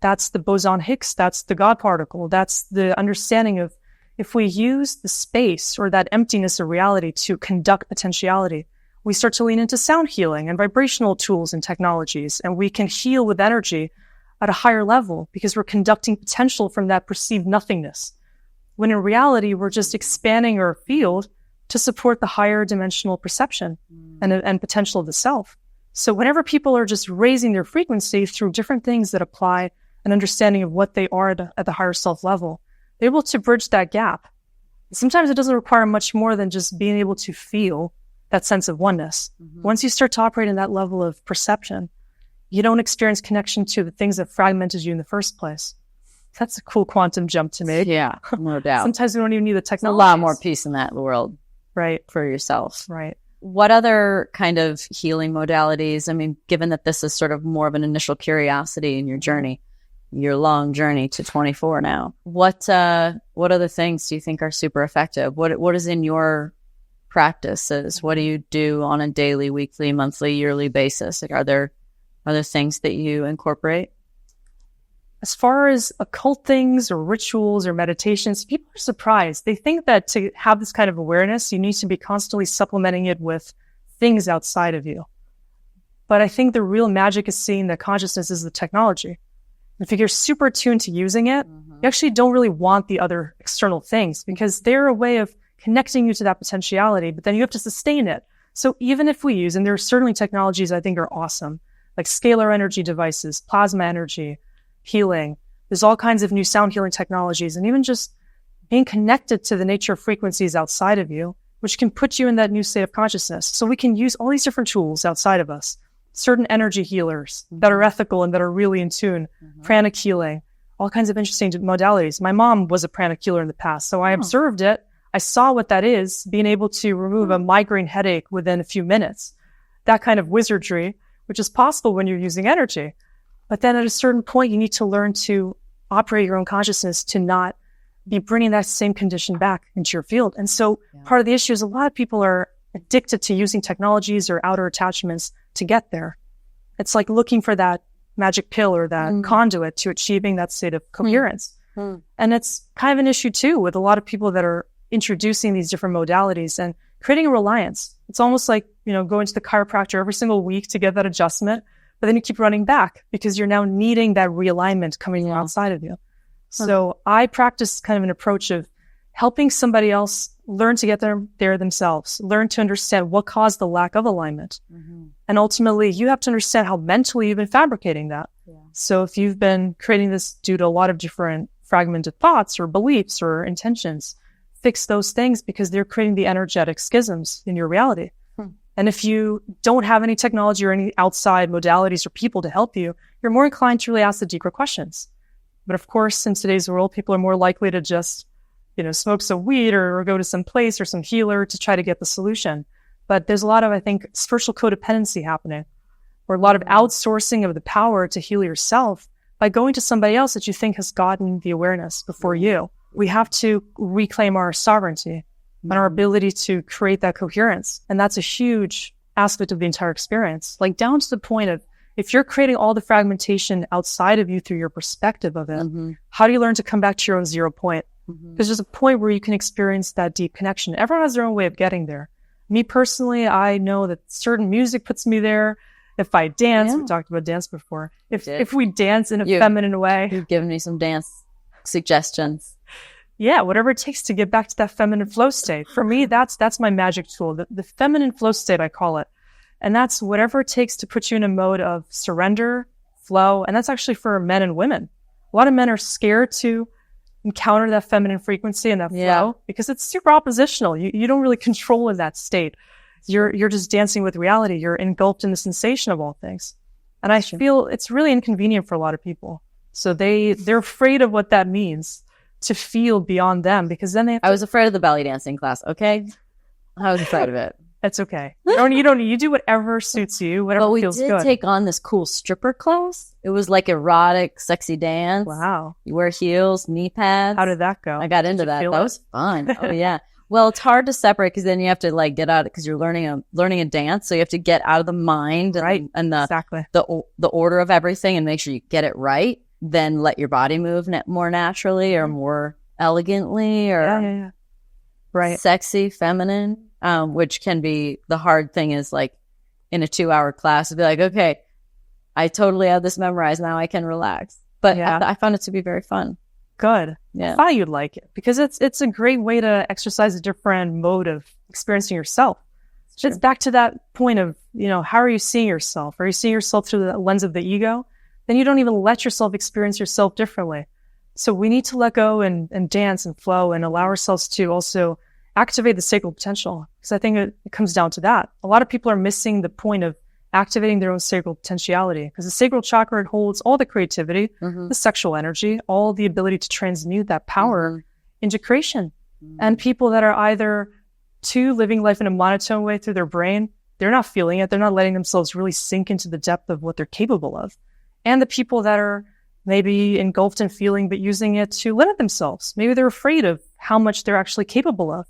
[SPEAKER 1] That's the boson Higgs. That's the God particle. That's the understanding of, if we use the space or that emptiness of reality to conduct potentiality, we start to lean into sound healing and vibrational tools and technologies, and we can heal with energy at a higher level because we're conducting potential from that perceived nothingness. When in reality, we're just expanding our field to support the higher dimensional perception and potential of the self. So whenever people are just raising their frequency through different things that apply an understanding of what they are at the higher self level, they're able to bridge that gap. Sometimes it doesn't require much more than just being able to feel that sense of oneness. Once you start to operate in that level of perception, you don't experience connection to the things that fragmented you in the first place. That's a cool quantum jump to make.
[SPEAKER 2] Yeah, no doubt.
[SPEAKER 1] Sometimes we don't even need the technology.
[SPEAKER 2] A lot more peace in that world.
[SPEAKER 1] Right.
[SPEAKER 2] For yourself.
[SPEAKER 1] Right.
[SPEAKER 2] What other kind of healing modalities? I mean, given that this is sort of more of an initial curiosity in your journey, your long journey to 24 now, what other things do you think are super effective? What is in your practices? What do you do on a daily, weekly, monthly, yearly basis? Like, are there things that you incorporate?
[SPEAKER 1] As far as occult things or rituals or meditations, people are surprised. They think that to have this kind of awareness, you need to be constantly supplementing it with things outside of you. But I think the real magic is seeing that consciousness is the technology. If you're super attuned to using it, you actually don't really want the other external things, because they're a way of connecting you to that potentiality, but then you have to sustain it. So even if we use, and there are certainly technologies I think are awesome, like scalar energy devices, plasma energy, healing. There's all kinds of new sound healing technologies, and even just being connected to the nature of frequencies outside of you, which can put you in that new state of consciousness. So we can use all these different tools outside of us certain energy healers that are ethical and that are really in tune, pranic healing, all kinds of interesting modalities. My mom was a pranic healer in the past, so I observed it. I saw what that is, being able to remove a migraine headache within a few minutes. That kind of wizardry, which is possible when you're using energy. But then at a certain point, you need to learn to operate your own consciousness to not be bringing that same condition back into your field. And so part of the issue is a lot of people are addicted to using technologies or outer attachments to get there. It's like looking for that magic pill or that conduit to achieving that state of coherence. And it's kind of an issue too with a lot of people that are introducing these different modalities and creating a reliance. It's almost like, going to the chiropractor every single week to get that adjustment, but then you keep running back because you're now needing that realignment coming from outside of you. So I practice kind of an approach of helping somebody else learn to get there themselves, learn to understand what caused the lack of alignment. And ultimately, you have to understand how mentally you've been fabricating that. So if you've been creating this due to a lot of different fragmented thoughts or beliefs or intentions, fix those things because they're creating the energetic schisms in your reality. And if you don't have any technology or any outside modalities or people to help you, you're more inclined to really ask the deeper questions. But of course, in today's world, people are more likely to just, smoke some weed or go to some place or some healer to try to get the solution. But there's a lot of, I think, spiritual codependency happening, or a lot of outsourcing of the power to heal yourself by going to somebody else that you think has gotten the awareness before you. We have to reclaim our sovereignty and our ability to create that coherence. And that's a huge aspect of the entire experience, like down to the point of, if you're creating all the fragmentation outside of you through your perspective of it, how do you learn to come back to your own 0 point? Because there's a point where you can experience that deep connection. Everyone has their own way of getting there. Me personally, I know that certain music puts me there. If I dance, we talked about dance before. If we dance in a feminine way.
[SPEAKER 2] You've given me some dance suggestions.
[SPEAKER 1] Yeah, whatever it takes to get back to that feminine flow state. For me, that's my magic tool. The feminine flow state, I call it. And that's whatever it takes to put you in a mode of surrender, flow. And that's actually for men and women. A lot of men are scared to encounter that feminine frequency and that flow because it's super oppositional. You don't really control in that state. You're just dancing with reality. You're engulfed in the sensation of all things. And I feel it's really inconvenient for a lot of people. So they're afraid of what that means to feel beyond them, because then they have to...
[SPEAKER 2] I was afraid of the belly dancing class. Okay. I was afraid of it.
[SPEAKER 1] That's okay. You do whatever suits you, whatever feels good.
[SPEAKER 2] But we did take on this cool stripper class. It was like erotic, sexy dance.
[SPEAKER 1] Wow.
[SPEAKER 2] You wear heels, knee pads.
[SPEAKER 1] How did that go?
[SPEAKER 2] I got into that. That was fun. Oh yeah. Well, it's hard to separate because then you have to get out because you're learning a dance. So you have to get out of the mind and the order of everything and make sure you get it right. Then let your body move more naturally or more elegantly or sexy, feminine. Which can be the hard thing is in a 2-hour class to be like, okay, I totally have this memorized. Now I can relax. But I found it to be very fun.
[SPEAKER 1] Good.
[SPEAKER 2] Yeah.
[SPEAKER 1] I thought you'd like it because it's a great way to exercise a different mode of experiencing yourself. It's back to that point of, how are you seeing yourself? Are you seeing yourself through the lens of the ego? Then you don't even let yourself experience yourself differently. So we need to let go and dance and flow and allow ourselves to also activate the sacral potential, because I think it comes down to that. A lot of people are missing the point of activating their own sacral potentiality, because the sacral chakra holds all the creativity, the sexual energy, all the ability to transmute that power into creation. And people that are either living life in a monotone way through their brain, they're not feeling it. They're not letting themselves really sink into the depth of what they're capable of. And the people that are maybe engulfed in feeling, but using it to limit themselves. Maybe they're afraid of how much they're actually capable of.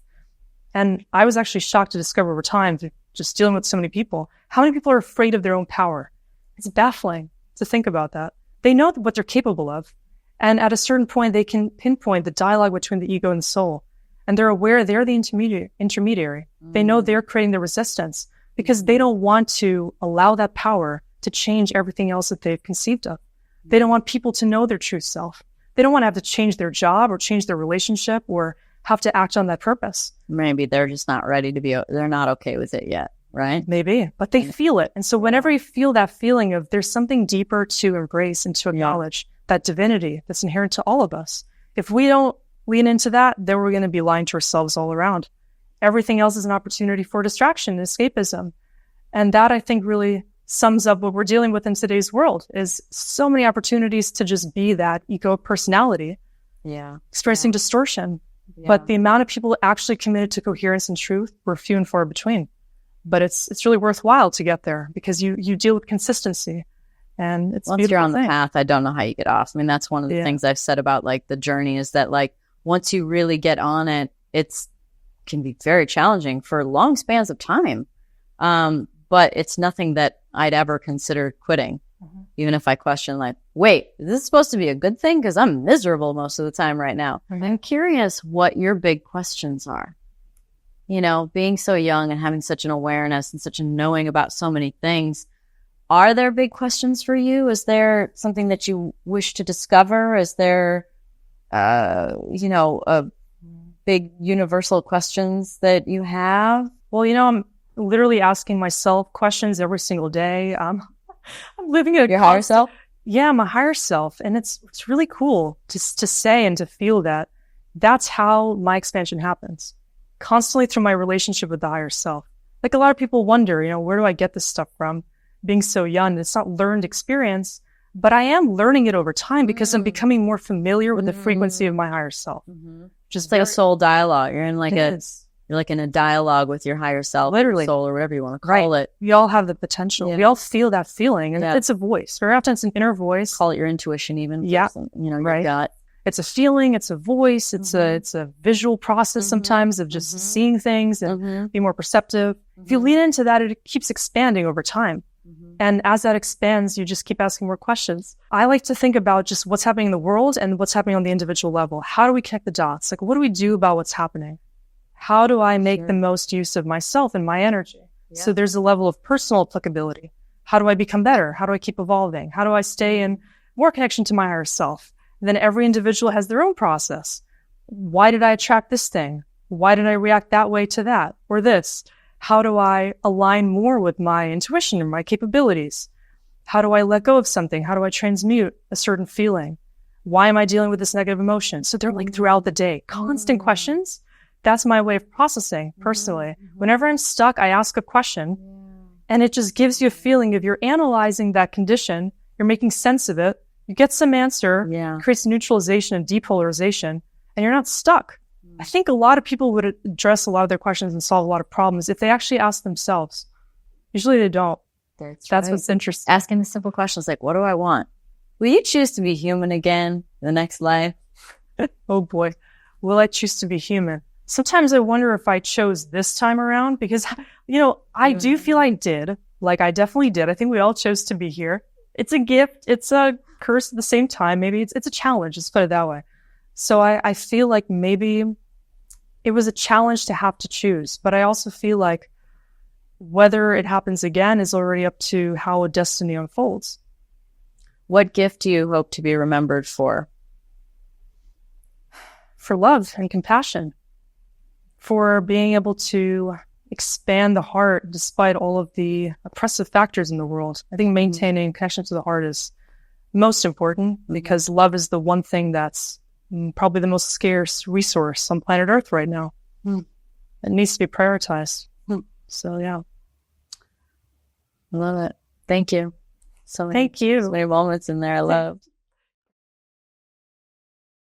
[SPEAKER 1] And I was actually shocked to discover over time, through just dealing with so many people, how many people are afraid of their own power. It's baffling to think about that. They know what they're capable of. And at a certain point, they can pinpoint the dialogue between the ego and the soul. And they're aware they're the intermediary. They know they're creating the resistance because they don't want to allow that power to change everything else that they've conceived of. They don't want people to know their true self. They don't want to have to change their job or change their relationship or have to act on that purpose.
[SPEAKER 2] Maybe they're just not ready to they're not okay with it yet, right?
[SPEAKER 1] Maybe, but they feel it. And so whenever you feel that feeling of there's something deeper to embrace and to acknowledge, that divinity that's inherent to all of us, if we don't lean into that, then we're going to be lying to ourselves all around. Everything else is an opportunity for distraction and escapism. And that, I think, really sums up what we're dealing with in today's world is so many opportunities to just be that ego personality.
[SPEAKER 2] Yeah.
[SPEAKER 1] Experiencing distortion. Yeah. But the amount of people actually committed to coherence and truth were few and far between. But it's really worthwhile to get there because you deal with consistency. And it's
[SPEAKER 2] once you're on the path, I don't know how you get off. I mean, that's one of the things I've said about like the journey is that like once you really get on it, can be very challenging for long spans of time. But it's nothing that I'd ever consider quitting. Mm-hmm. Even if I question like, wait, is this supposed to be a good thing? Because I'm miserable most of the time right now. Mm-hmm. I'm curious what your big questions are. You know, being so young and having such an awareness and such a knowing about so many things. Are there big questions for you? Is there something that you wish to discover? Is there, a big universal questions that you have?
[SPEAKER 1] Well, I'm literally asking myself questions every single day. I'm living
[SPEAKER 2] your higher self?
[SPEAKER 1] Yeah, my higher self. And it's really cool to say and to feel that that's how my expansion happens. Constantly through my relationship with the higher self. Like a lot of people wonder, where do I get this stuff from? Being so young, it's not learned experience, but I am learning it over time because I'm becoming more familiar with the frequency of my higher self.
[SPEAKER 2] Mm-hmm. Just like a soul dialogue. You're in like you're like in a dialogue with your higher self, literally, soul, or whatever you want to call it.
[SPEAKER 1] We all have the potential. Yeah. We all feel that feeling, and it's a voice. Very often, it's an inner voice.
[SPEAKER 2] Call it your intuition, even.
[SPEAKER 1] Yeah,
[SPEAKER 2] your gut.
[SPEAKER 1] It's a feeling. It's a voice. It's a visual process sometimes of just seeing things and be more perceptive. If you lean into that, it keeps expanding over time. And as that expands, you just keep asking more questions. I like to think about just what's happening in the world and what's happening on the individual level. How do we connect the dots? Like, what do we do about what's happening? How do I make the most use of myself and my energy? Yeah. So there's a level of personal applicability. How do I become better? How do I keep evolving? How do I stay in more connection to my higher self? And then every individual has their own process. Why did I attract this thing? Why did I react that way to that or this? How do I align more with my intuition and my capabilities? How do I let go of something? How do I transmute a certain feeling? Why am I dealing with this negative emotion? So they're like throughout the day, constant questions. That's my way of processing personally. Whenever I'm stuck, I ask a question and it just gives you a feeling of you're analyzing that condition. You're making sense of it. You get some answer, creates neutralization and depolarization, and you're not stuck. I think a lot of people would address a lot of their questions and solve a lot of problems if they actually ask themselves. Usually they don't. That's what's interesting.
[SPEAKER 2] Asking the simple questions like, what do I want? Will you choose to be human again in the next life?
[SPEAKER 1] Oh boy. Will I choose to be human? Sometimes I wonder if I chose this time around because, I do feel I did. Like I definitely did. I think we all chose to be here. It's a gift. It's a curse at the same time. Maybe it's a challenge. Let's put it that way. So I feel like maybe it was a challenge to have to choose, but I also feel like whether it happens again is already up to how a destiny unfolds.
[SPEAKER 2] What gift do you hope to be remembered for?
[SPEAKER 1] For love and compassion. For being able to expand the heart despite all of the oppressive factors in the world. I think maintaining connection to the heart is most important because love is the one thing that's probably the most scarce resource on planet Earth right now. It needs to be prioritized. So, yeah.
[SPEAKER 2] I love it. Thank you.
[SPEAKER 1] Thank you.
[SPEAKER 2] So many moments in there I loved.